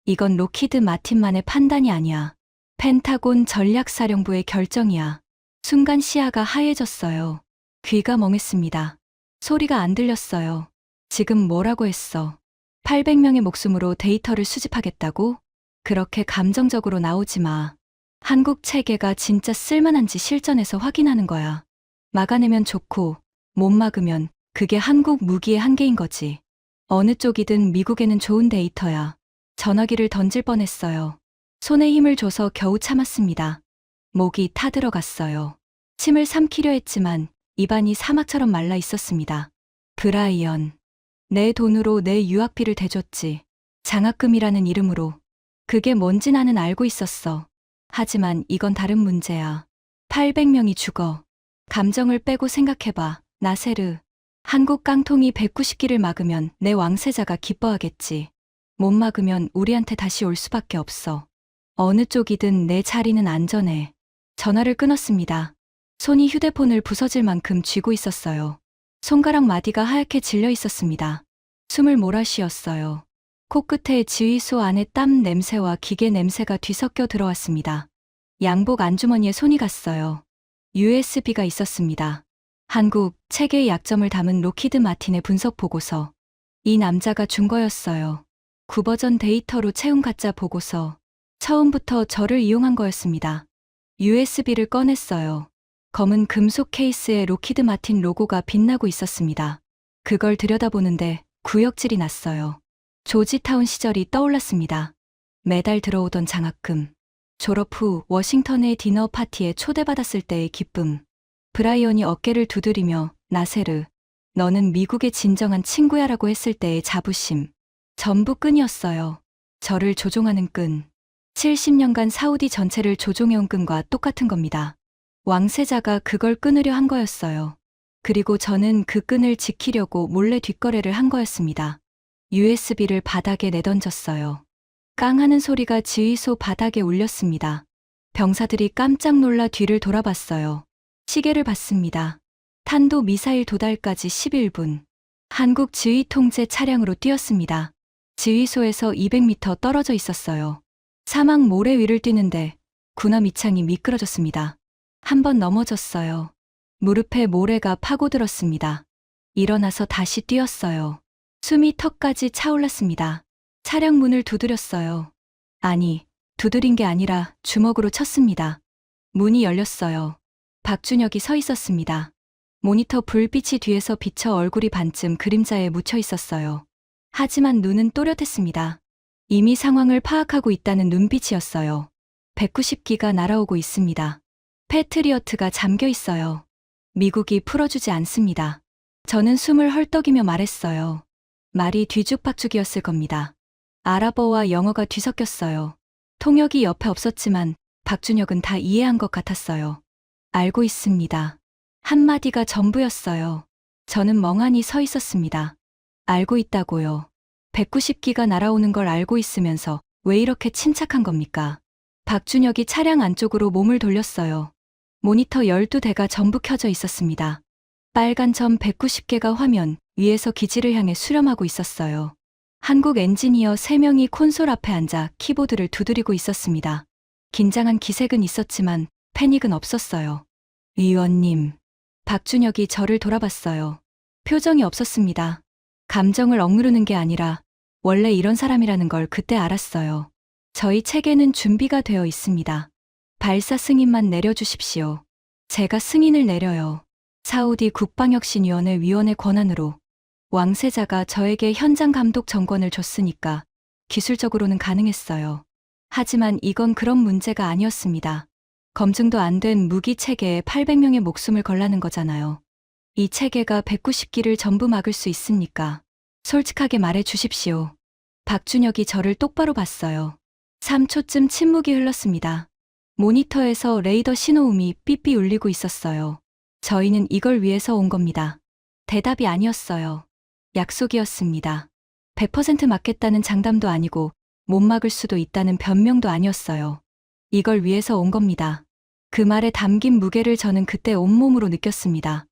이건 로키드 마틴만의 판단이 아니야. 펜타곤 전략사령부의 결정이야. 순간 시야가 하얘졌어요. 귀가 멍했습니다. 소리가 안 들렸어요. 지금 뭐라고 했어? 800명의 목숨으로 데이터를 수집하겠다고? 그렇게 감정적으로 나오지 마. 한국 체계가 진짜 쓸만한지 실전에서 확인하는 거야. 막아내면 좋고, 못 막으면 그게 한국 무기의 한계인 거지. 어느 쪽이든 미국에는 좋은 데이터야. 전화기를 던질 뻔했어요. 손에 힘을 줘서 겨우 참았습니다. 목이 타들어갔어요. 침을 삼키려 했지만 입안이 사막처럼 말라 있었습니다. 브라이언. 내 돈으로 내 유학비를 대줬지. 장학금이라는 이름으로. 그게 뭔지 나는 알고 있었어. 하지만 이건 다른 문제야. 800명이 죽어. 감정을 빼고 생각해봐. 나세르. 한국 깡통이 190기를 막으면 내 왕세자가 기뻐하겠지. 못 막으면 우리한테 다시 올 수밖에 없어. 어느 쪽이든 내 자리는 안전해. 전화를 끊었습니다. 손이 휴대폰을 부서질 만큼 쥐고 있었어요. 손가락 마디가 하얗게 질려 있었습니다. 숨을 몰아쉬었어요. 코끝에 지휘소 안에 땀 냄새와 기계 냄새가 뒤섞여 들어왔습니다. 양복 안주머니에 손이 갔어요. USB가 있었습니다. 한국 체계의 약점을 담은 로키드 마틴의 분석 보고서. 이 남자가 준 거였어요. 9버전 데이터로 채운 가짜 보고서. 처음부터 저를 이용한 거였습니다. USB를 꺼냈어요. 검은 금속 케이스에 로키드 마틴 로고가 빛나고 있었습니다. 그걸 들여다보는데 구역질이 났어요. 조지타운 시절이 떠올랐습니다. 매달 들어오던 장학금. 졸업 후 워싱턴의 디너 파티에 초대받았을 때의 기쁨. 브라이언이 어깨를 두드리며 나세르, 너는 미국의 진정한 친구야라고 했을 때의 자부심. 전부 끈이었어요. 저를 조종하는 끈. 70년간 사우디 전체를 조종해온 끈과 똑같은 겁니다. 왕세자가 그걸 끊으려 한 거였어요. 그리고 저는 그 끈을 지키려고 몰래 뒷거래를 한 거였습니다. USB를 바닥에 내던졌어요. 깡 하는 소리가 지휘소 바닥에 울렸습니다. 병사들이 깜짝 놀라 뒤를 돌아봤어요. 시계를 봤습니다. 탄도 미사일 도달까지 11분. 한국 지휘 통제 차량으로 뛰었습니다. 지휘소에서 200m 떨어져 있었어요. 사막 모래 위를 뛰는데 군화 밑창이 미끄러졌습니다. 한 번 넘어졌어요. 무릎에 모래가 파고들었습니다. 일어나서 다시 뛰었어요. 숨이 턱까지 차올랐습니다. 차량 문을 두드렸어요. 아니, 두드린 게 아니라 주먹으로 쳤습니다. 문이 열렸어요. 박준혁이 서 있었습니다. 모니터 불빛이 뒤에서 비쳐 얼굴이 반쯤 그림자에 묻혀 있었어요. 하지만 눈은 또렷했습니다. 이미 상황을 파악하고 있다는 눈빛이었어요. 190기가 날아오고 있습니다. 패트리어트가 잠겨 있어요. 미국이 풀어주지 않습니다. 저는 숨을 헐떡이며 말했어요. 말이 뒤죽박죽이었을 겁니다. 아랍어와 영어가 뒤섞였어요. 통역이 옆에 없었지만 박준혁은 다 이해한 것 같았어요. 알고 있습니다. 한마디가 전부였어요. 저는 멍하니 서 있었습니다. 알고 있다고요. 190기가 날아오는 걸 알고 있으면서 왜 이렇게 침착한 겁니까? 박준혁이 차량 안쪽으로 몸을 돌렸어요. 모니터 12대가 전부 켜져 있었습니다. 빨간 점 190개가 화면 위에서 기지를 향해 수렴하고 있었어요. 한국 엔지니어 3명이 콘솔 앞에 앉아 키보드를 두드리고 있었습니다. 긴장한 기색은 있었지만 패닉은 없었어요. 위원님. 박준혁이 저를 돌아봤어요. 표정이 없었습니다. 감정을 억누르는 게 아니라 원래 이런 사람이라는 걸 그때 알았어요. 저희 체계는 준비가 되어 있습니다. 발사 승인만 내려주십시오. 제가 승인을 내려요. 사우디 국방혁신위원회 위원의 권한으로 왕세자가 저에게 현장 감독 정권을 줬으니까 기술적으로는 가능했어요. 하지만 이건 그런 문제가 아니었습니다. 검증도 안 된 무기 체계에 800명의 목숨을 걸라는 거잖아요. 이 체계가 190기를 전부 막을 수 있습니까? 솔직하게 말해 주십시오. 박준혁이 저를 똑바로 봤어요. 3초쯤 침묵이 흘렀습니다. 모니터에서 레이더 신호음이 삐삐 울리고 있었어요. 저희는 이걸 위해서 온 겁니다. 대답이 아니었어요. 약속이었습니다. 100% 맞겠다는 장담도 아니고 못 막을 수도 있다는 변명도 아니었어요. 이걸 위해서 온 겁니다. 그 말에 담긴 무게를 저는 그때 온몸으로 느꼈습니다.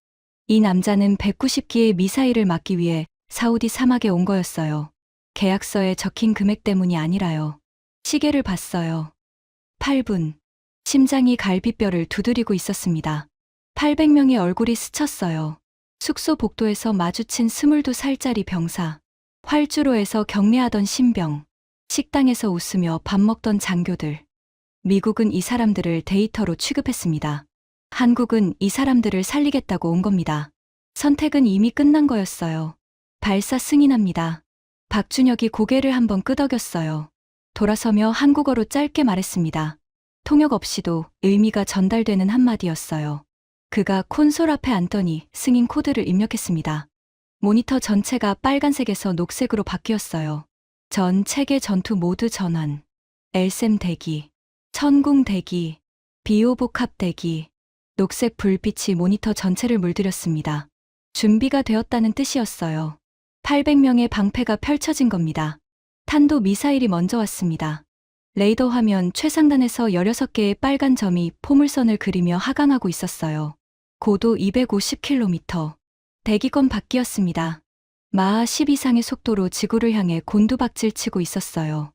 이 남자는 190기의 미사일을 막기 위해 사우디 사막에 온 거였어요. 계약서에 적힌 금액 때문이 아니라요. 시계를 봤어요. 8분. 심장이 갈비뼈를 두드리고 있었습니다. 800명의 얼굴이 스쳤어요. 숙소 복도에서 마주친 22살짜리 병사, 활주로에서 경례하던 신병, 식당에서 웃으며 밥 먹던 장교들. 미국은 이 사람들을 데이터로 취급했습니다. 한국은 이 사람들을 살리겠다고 온 겁니다. 선택은 이미 끝난 거였어요. 발사 승인합니다. 박준혁이 고개를 한번 끄덕였어요. 돌아서며 한국어로 짧게 말했습니다. 통역 없이도 의미가 전달되는 한마디였어요. 그가 콘솔 앞에 앉더니 승인 코드를 입력했습니다. 모니터 전체가 빨간색에서 녹색으로 바뀌었어요. 전 체계 전투 모드 전환. 엘셈 대기. 천궁 대기. 비오복합 대기. 녹색 불빛이 모니터 전체를 물들였습니다. 준비가 되었다는 뜻이었어요. 800명의 방패가 펼쳐진 겁니다. 탄도 미사일이 먼저 왔습니다. 레이더 화면 최상단에서 16개의 빨간 점이 포물선을 그리며 하강하고 있었어요. 고도 250km. 대기권 밖이었습니다. 마하 10 이상의 속도로 지구를 향해 곤두박질 치고 있었어요.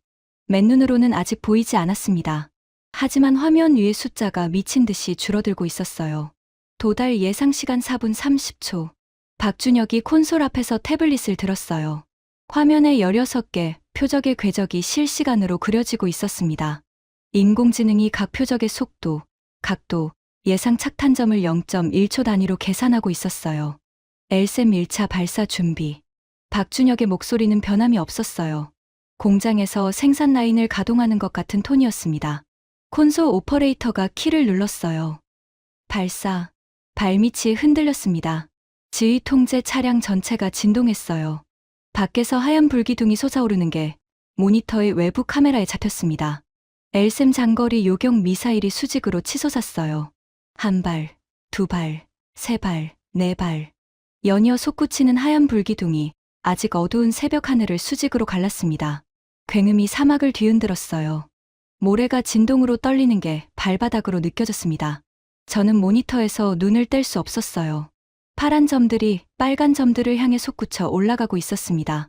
맨눈으로는 아직 보이지 않았습니다. 하지만 화면 위의 숫자가 미친 듯이 줄어들고 있었어요. 도달 예상 시간 4분 30초. 박준혁이 콘솔 앞에서 태블릿을 들었어요. 화면에 16개 표적의 궤적이 실시간으로 그려지고 있었습니다. 인공지능이 각 표적의 속도, 각도, 예상 착탄점을 0.1초 단위로 계산하고 있었어요. 엘셈 1차 발사 준비. 박준혁의 목소리는 변함이 없었어요. 공장에서 생산 라인을 가동하는 것 같은 톤이었습니다. 콘솔 오퍼레이터가 키를 눌렀어요. 발사. 발밑이 흔들렸습니다. 지휘 통제 차량 전체가 진동했어요. 밖에서 하얀 불기둥이 솟아오르는 게 모니터의 외부 카메라에 잡혔습니다. 엘셈 장거리 요격 미사일이 수직으로 치솟았어요. 한 발, 두 발, 세 발, 네 발. 연이어 솟구치는 하얀 불기둥이 아직 어두운 새벽 하늘을 수직으로 갈랐습니다. 굉음이 사막을 뒤흔들었어요. 모래가 진동으로 떨리는 게 발바닥으로 느껴졌습니다. 저는 모니터에서 눈을 뗄 수 없었어요. 파란 점들이 빨간 점들을 향해 솟구쳐 올라가고 있었습니다.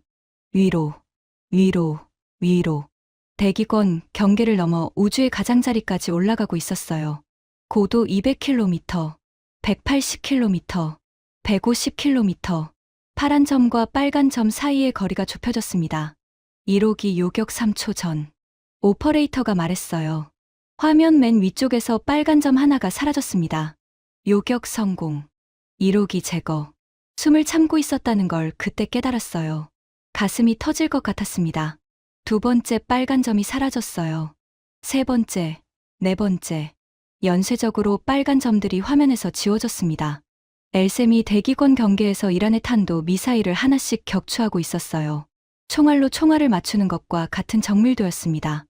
위로, 위로, 위로. 대기권 경계를 넘어 우주의 가장자리까지 올라가고 있었어요. 고도 200km, 180km, 150km. 파란 점과 빨간 점 사이의 거리가 좁혀졌습니다. 1호기 요격 3초 전. 오퍼레이터가 말했어요. 화면 맨 위쪽에서 빨간 점 하나가 사라졌습니다. 요격 성공. 1호기 제거. 숨을 참고 있었다는 걸 그때 깨달았어요. 가슴이 터질 것 같았습니다. 두 번째 빨간 점이 사라졌어요. 세 번째, 네 번째. 연쇄적으로 빨간 점들이 화면에서 지워졌습니다. 엘셈이 대기권 경계에서 이란의 탄도 미사일을 하나씩 격추하고 있었어요. 총알로 총알을 맞추는 것과 같은 정밀도였습니다.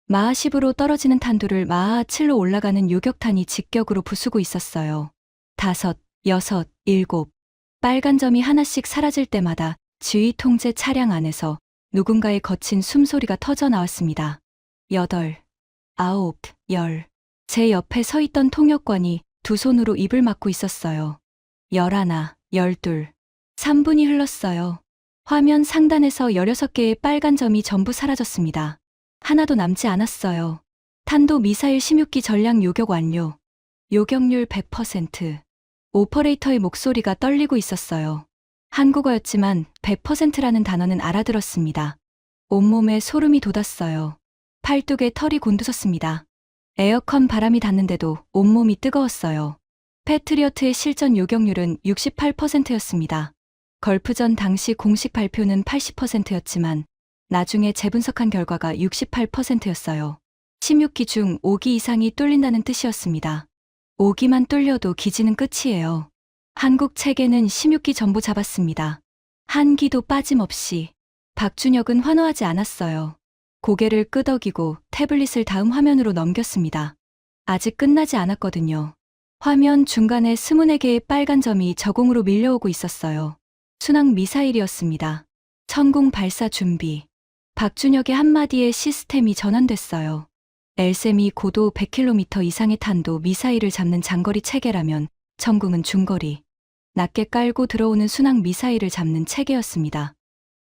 마하 10으로 떨어지는 탄두를 마하 7로 올라가는 요격탄이 직격으로 부수고 있었어요. 5, 6, 7. 빨간 점이 하나씩 사라질 때마다 지휘 통제 차량 안에서 누군가의 거친 숨소리가 터져 나왔습니다. 8, 9, 10. 제 옆에 서 있던 통역관이 두 손으로 입을 막고 있었어요. 11, 12, 3분이 흘렀어요. 화면 상단에서 16개의 빨간 점이 전부 사라졌습니다. 하나도 남지 않았어요. 탄도미사일 16기 전략 요격 완료. 요격률 100%. 오퍼레이터의 목소리가 떨리고 있었어요. 한국어였지만 100%라는 단어는 알아들었습니다. 온몸에 소름이 돋았어요. 팔뚝에 털이 곤두섰습니다. 에어컨 바람이 닿는데도 온몸이 뜨거웠어요. 패트리어트의 실전 요격률은 68%였습니다. 걸프전 당시 공식 발표는 80%였지만 나중에 재분석한 결과가 68%였어요. 16기 중 5기 이상이 뚫린다는 뜻이었습니다. 5기만 뚫려도 기지는 끝이에요. 한국 체계는 16기 전부 잡았습니다. 한 기도 빠짐없이. 박준혁은 환호하지 않았어요. 고개를 끄덕이고 태블릿을 다음 화면으로 넘겼습니다. 아직 끝나지 않았거든요. 화면 중간에 24개의 빨간 점이 저공으로 밀려오고 있었어요. 순항 미사일이었습니다. 천공 발사 준비. 박준혁의 한마디에 시스템이 전환됐어요. 엘셈이 고도 100km 이상의 탄도 미사일을 잡는 장거리 체계라면 천궁은 중거리. 낮게 깔고 들어오는 순항 미사일을 잡는 체계였습니다.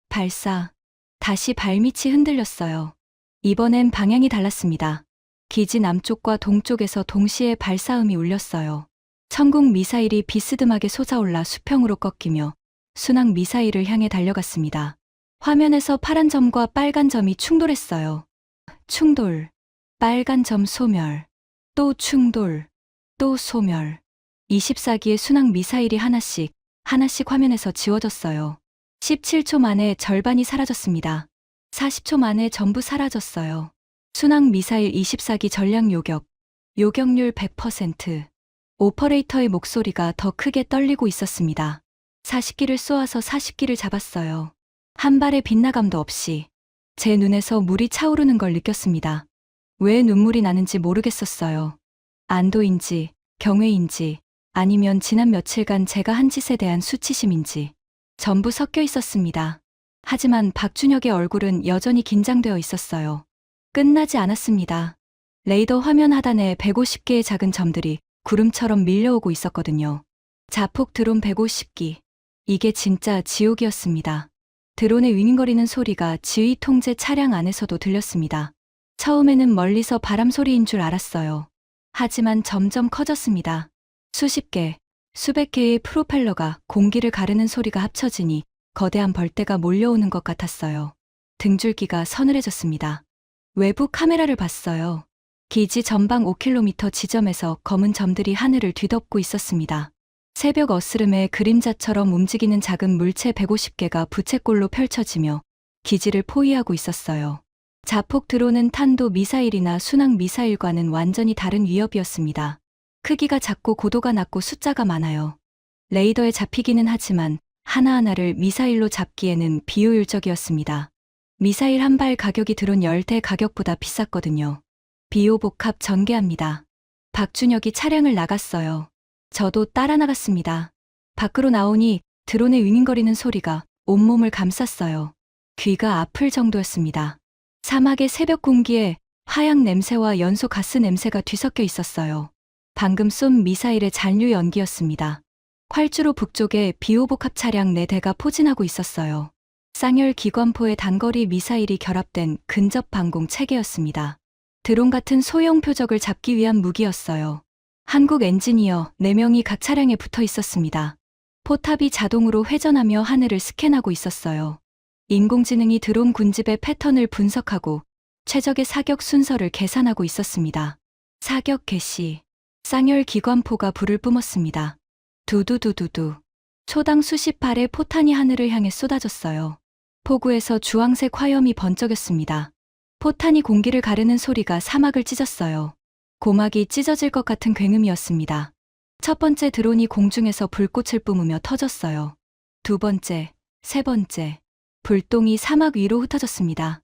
발사. 다시 발밑이 흔들렸어요. 이번엔 방향이 달랐습니다. 기지 남쪽과 동쪽에서 동시에 발사음이 울렸어요. 천궁 미사일이 비스듬하게 솟아올라 수평으로 꺾이며 순항 미사일을 향해 달려갔습니다. 화면에서 파란 점과 빨간 점이 충돌했어요. 충돌. 빨간 점 소멸. 또 충돌. 또 소멸. 24기의 순항 미사일이 하나씩 화면에서 지워졌어요. 17초 만에 절반이 사라졌습니다. 40초 만에 전부 사라졌어요. 순항 미사일 24기 전략 요격. 요격률 100%. 오퍼레이터의 목소리가 더 크게 떨리고 있었습니다. 40기를 쏘아서 40기를 잡았어요. 한 발의 빗나감도 없이. 제 눈에서 물이 차오르는 걸 느꼈습니다. 왜 눈물이 나는지 모르겠었어요. 안도인지, 경외인지, 아니면 지난 며칠간 제가 한 짓에 대한 수치심인지 전부 섞여 있었습니다. 하지만 박준혁의 얼굴은 여전히 긴장되어 있었어요. 끝나지 않았습니다. 레이더 화면 하단에 150개의 작은 점들이 구름처럼 밀려오고 있었거든요. 자폭 드론 150기. 이게 진짜 지옥이었습니다. 드론의 윙윙거리는 소리가 지휘 통제 차량 안에서도 들렸습니다. 처음에는 멀리서 바람 소리인 줄 알았어요. 하지만 점점 커졌습니다. 수십 개, 수백 개의 프로펠러가 공기를 가르는 소리가 합쳐지니 거대한 벌떼가 몰려오는 것 같았어요. 등줄기가 서늘해졌습니다. 외부 카메라를 봤어요. 기지 전방 5km 지점에서 검은 점들이 하늘을 뒤덮고 있었습니다. 새벽 어스름의 그림자처럼 움직이는 작은 물체 150개가 부채꼴로 펼쳐지며 기지를 포위하고 있었어요. 자폭 드론은 탄도 미사일이나 순항 미사일과는 완전히 다른 위협이었습니다. 크기가 작고 고도가 낮고 숫자가 많아요. 레이더에 잡히기는 하지만 하나하나를 미사일로 잡기에는 비효율적이었습니다. 미사일 한 발 가격이 드론 10대 가격보다 비쌌거든요. 비호복합 전개합니다. 박준혁이 차량을 나갔어요. 저도 따라 나갔습니다. 밖으로 나오니 드론의 윙윙거리는 소리가 온몸을 감쌌어요. 귀가 아플 정도였습니다. 사막의 새벽 공기에 화약 냄새와 연소 가스 냄새가 뒤섞여 있었어요. 방금 쏜 미사일의 잔류 연기였습니다. 활주로 북쪽에 비호복합 차량 4대가 포진하고 있었어요. 쌍열 기관포의 단거리 미사일이 결합된 근접 방공 체계였습니다. 드론 같은 소형 표적을 잡기 위한 무기였어요. 한국 엔지니어 4명이 각 차량에 붙어 있었습니다. 포탑이 자동으로 회전하며 하늘을 스캔하고 있었어요. 인공지능이 드론 군집의 패턴을 분석하고 최적의 사격 순서를 계산하고 있었습니다. 사격 개시. 쌍열 기관포가 불을 뿜었습니다. 두두두두두. 초당 수십 발의 포탄이 하늘을 향해 쏟아졌어요. 포구에서 주황색 화염이 번쩍였습니다. 포탄이 공기를 가르는 소리가 사막을 찢었어요. 고막이 찢어질 것 같은 굉음이었습니다. 첫 번째 드론이 공중에서 불꽃을 뿜으며 터졌어요. 두 번째, 세 번째. 불똥이 사막 위로 흩어졌습니다.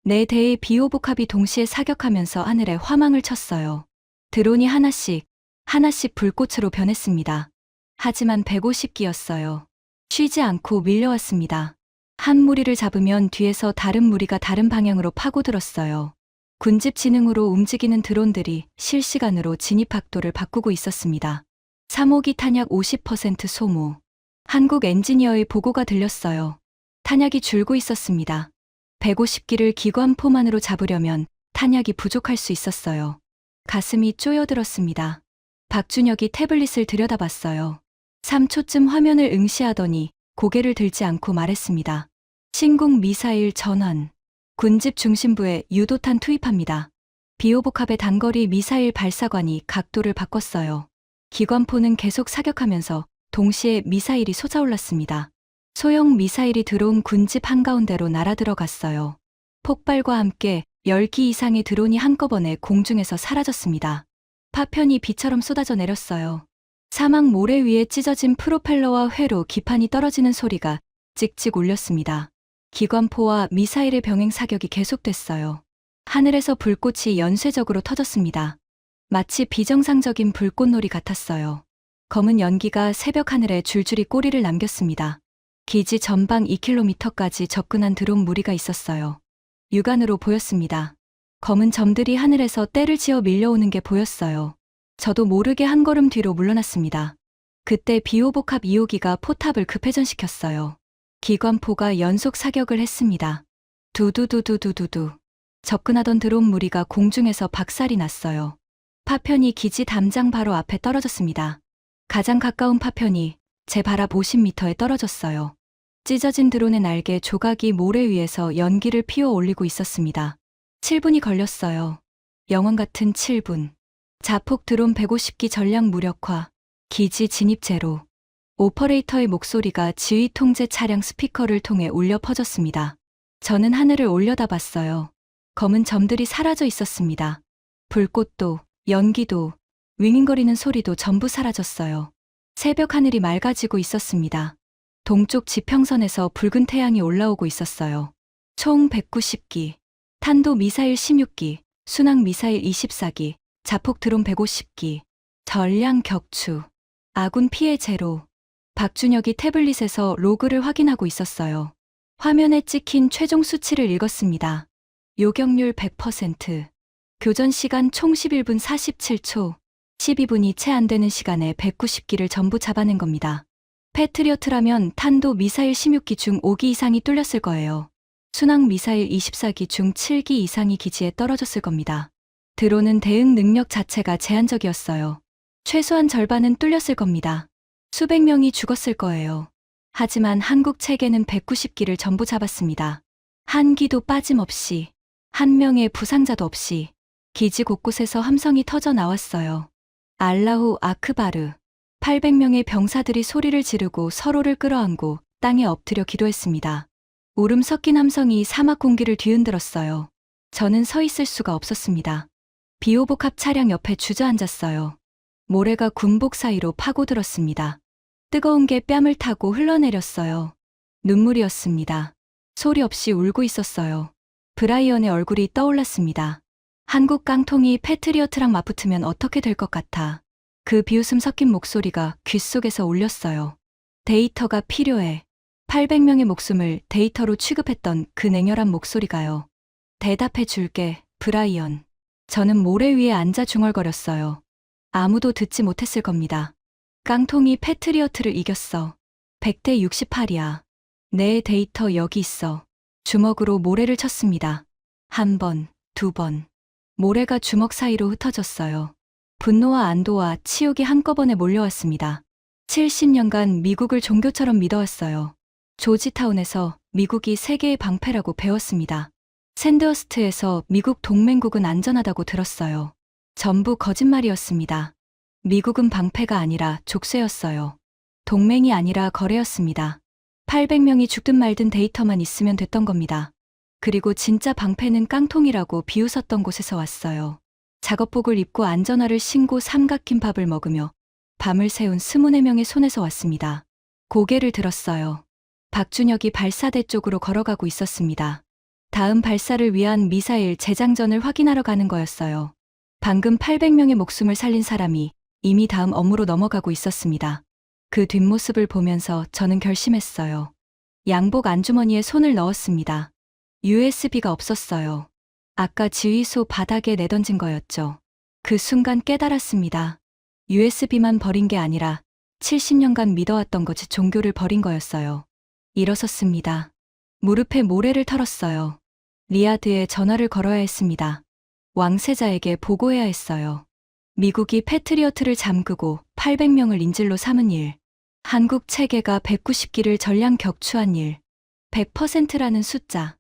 4대의 비호복합이 동시에 사격하면서 하늘에 화망을 쳤어요. 드론이 하나씩 불꽃으로 변했습니다. 하지만 150기였어요. 쉬지 않고 밀려왔습니다. 한 무리를 잡으면 뒤에서 다른 무리가 다른 방향으로 파고들었어요. 군집 지능으로 움직이는 드론들이 실시간으로 진입 각도를 바꾸고 있었습니다. 3호기 탄약 50% 소모. 한국 엔지니어의 보고가 들렸어요. 탄약이 줄고 있었습니다. 150기를 기관포만으로 잡으려면 탄약이 부족할 수 있었어요. 가슴이 쪼여들었습니다. 박준혁이 태블릿을 들여다봤어요. 3초쯤 화면을 응시하더니 고개를 들지 않고 말했습니다. 신궁 미사일 전환. 군집 중심부에 유도탄 투입합니다. 비호복합의 단거리 미사일 발사관이 각도를 바꿨어요. 기관포는 계속 사격하면서 동시에 미사일이 솟아올랐습니다. 소형 미사일이 들어온 군집 한가운데로 날아들어갔어요. 폭발과 함께 10기 이상의 드론이 한꺼번에 공중에서 사라졌습니다. 파편이 비처럼 쏟아져 내렸어요. 사막 모래 위에 찢어진 프로펠러와 회로 기판이 떨어지는 소리가 찍찍 울렸습니다. 기관포와 미사일의 병행 사격이 계속됐어요. 하늘에서 불꽃이 연쇄적으로 터졌습니다. 마치 비정상적인 불꽃놀이 같았어요. 검은 연기가 새벽 하늘에 줄줄이 꼬리를 남겼습니다. 기지 전방 2km까지 접근한 드론 무리가 있었어요. 육안으로 보였습니다. 검은 점들이 하늘에서 떼를 지어 밀려오는 게 보였어요. 저도 모르게 한 걸음 뒤로 물러났습니다. 그때 비호복합 2호기가 포탑을 급회전시켰어요. 기관포가 연속 사격을 했습니다. 두두두두두두두. 접근하던 드론 무리가 공중에서 박살이 났어요. 파편이 기지 담장 바로 앞에 떨어졌습니다. 가장 가까운 파편이 제 발 앞 50m에 떨어졌어요. 찢어진 드론의 날개 조각이 모래 위에서 연기를 피워 올리고 있었습니다. 7분이 걸렸어요. 영원 같은 7분. 자폭 드론 150기 전략 무력화. 기지 진입 제로. 오퍼레이터의 목소리가 지휘 통제 차량 스피커를 통해 울려 퍼졌습니다. 저는 하늘을 올려다봤어요. 검은 점들이 사라져 있었습니다. 불꽃도, 연기도, 윙윙거리는 소리도 전부 사라졌어요. 새벽 하늘이 맑아지고 있었습니다. 동쪽 지평선에서 붉은 태양이 올라오고 있었어요. 총 190기, 탄도 미사일 16기, 순항 미사일 24기, 자폭 드론 150기, 전량 격추, 아군 피해 제로. 박준혁이 태블릿에서 로그를 확인하고 있었어요. 화면에 찍힌 최종 수치를 읽었습니다. 요격률 100%. 교전 시간 총 11분 47초. 12분이 채 안 되는 시간에 190기를 전부 잡아낸 겁니다. 패트리어트라면 탄도 미사일 16기 중 5기 이상이 뚫렸을 거예요. 순항 미사일 24기 중 7기 이상이 기지에 떨어졌을 겁니다. 드론은 대응 능력 자체가 제한적이었어요. 최소한 절반은 뚫렸을 겁니다. 수백 명이 죽었을 거예요. 하지만 한국 체계는 190기를 전부 잡았습니다. 한 기도 빠짐없이, 한 명의 부상자도 없이 기지 곳곳에서 함성이 터져 나왔어요. 알라후 아크바르. 800명의 병사들이 소리를 지르고 서로를 끌어안고 땅에 엎드려 기도했습니다. 울음 섞인 함성이 사막 공기를 뒤흔들었어요. 저는 서 있을 수가 없었습니다. 비호복합 차량 옆에 주저앉았어요. 모래가 군복 사이로 파고들었습니다. 뜨거운 게 뺨을 타고 흘러내렸어요. 눈물이었습니다. 소리 없이 울고 있었어요. 브라이언의 얼굴이 떠올랐습니다. 한국 깡통이 패트리어트랑 맞붙으면 어떻게 될 것 같아. 그 비웃음 섞인 목소리가 귓속에서 울렸어요. 데이터가 필요해. 800명의 목숨을 데이터로 취급했던 그 냉혈한 목소리가요. 대답해 줄게, 브라이언. 저는 모래 위에 앉아 중얼거렸어요. 아무도 듣지 못했을 겁니다. 깡통이 패트리어트를 이겼어. 100대 68이야. 내 데이터 여기 있어. 주먹으로 모래를 쳤습니다. 한 번, 두 번. 모래가 주먹 사이로 흩어졌어요. 분노와 안도와 치욕이 한꺼번에 몰려왔습니다. 70년간 미국을 종교처럼 믿어왔어요. 조지타운에서 미국이 세계의 방패라고 배웠습니다. 샌드허스트에서 미국 동맹국은 안전하다고 들었어요. 전부 거짓말이었습니다. 미국은 방패가 아니라 족쇄였어요. 동맹이 아니라 거래였습니다. 800명이 죽든 말든 데이터만 있으면 됐던 겁니다. 그리고 진짜 방패는 깡통이라고 비웃었던 곳에서 왔어요. 작업복을 입고 안전화를 신고 삼각김밥을 먹으며 밤을 새운 24명의 손에서 왔습니다. 고개를 들었어요. 박준혁이 발사대 쪽으로 걸어가고 있었습니다. 다음 발사를 위한 미사일 재장전을 확인하러 가는 거였어요. 방금 800명의 목숨을 살린 사람이 이미 다음 업무로 넘어가고 있었습니다. 그 뒷모습을 보면서 저는 결심했어요. 양복 안주머니에 손을 넣었습니다. USB가 없었어요. 아까 지휘소 바닥에 내던진 거였죠. 그 순간 깨달았습니다. USB만 버린 게 아니라 70년간 믿어왔던 것이 종교를 버린 거였어요. 일어섰습니다. 무릎에 모래를 털었어요. 리야드에 전화를 걸어야 했습니다. 왕세자에게 보고해야 했어요. 미국이 패트리어트를 잠그고 800명을 인질로 삼은 일. 한국 체계가 190기를 전량 격추한 일. 100%라는 숫자.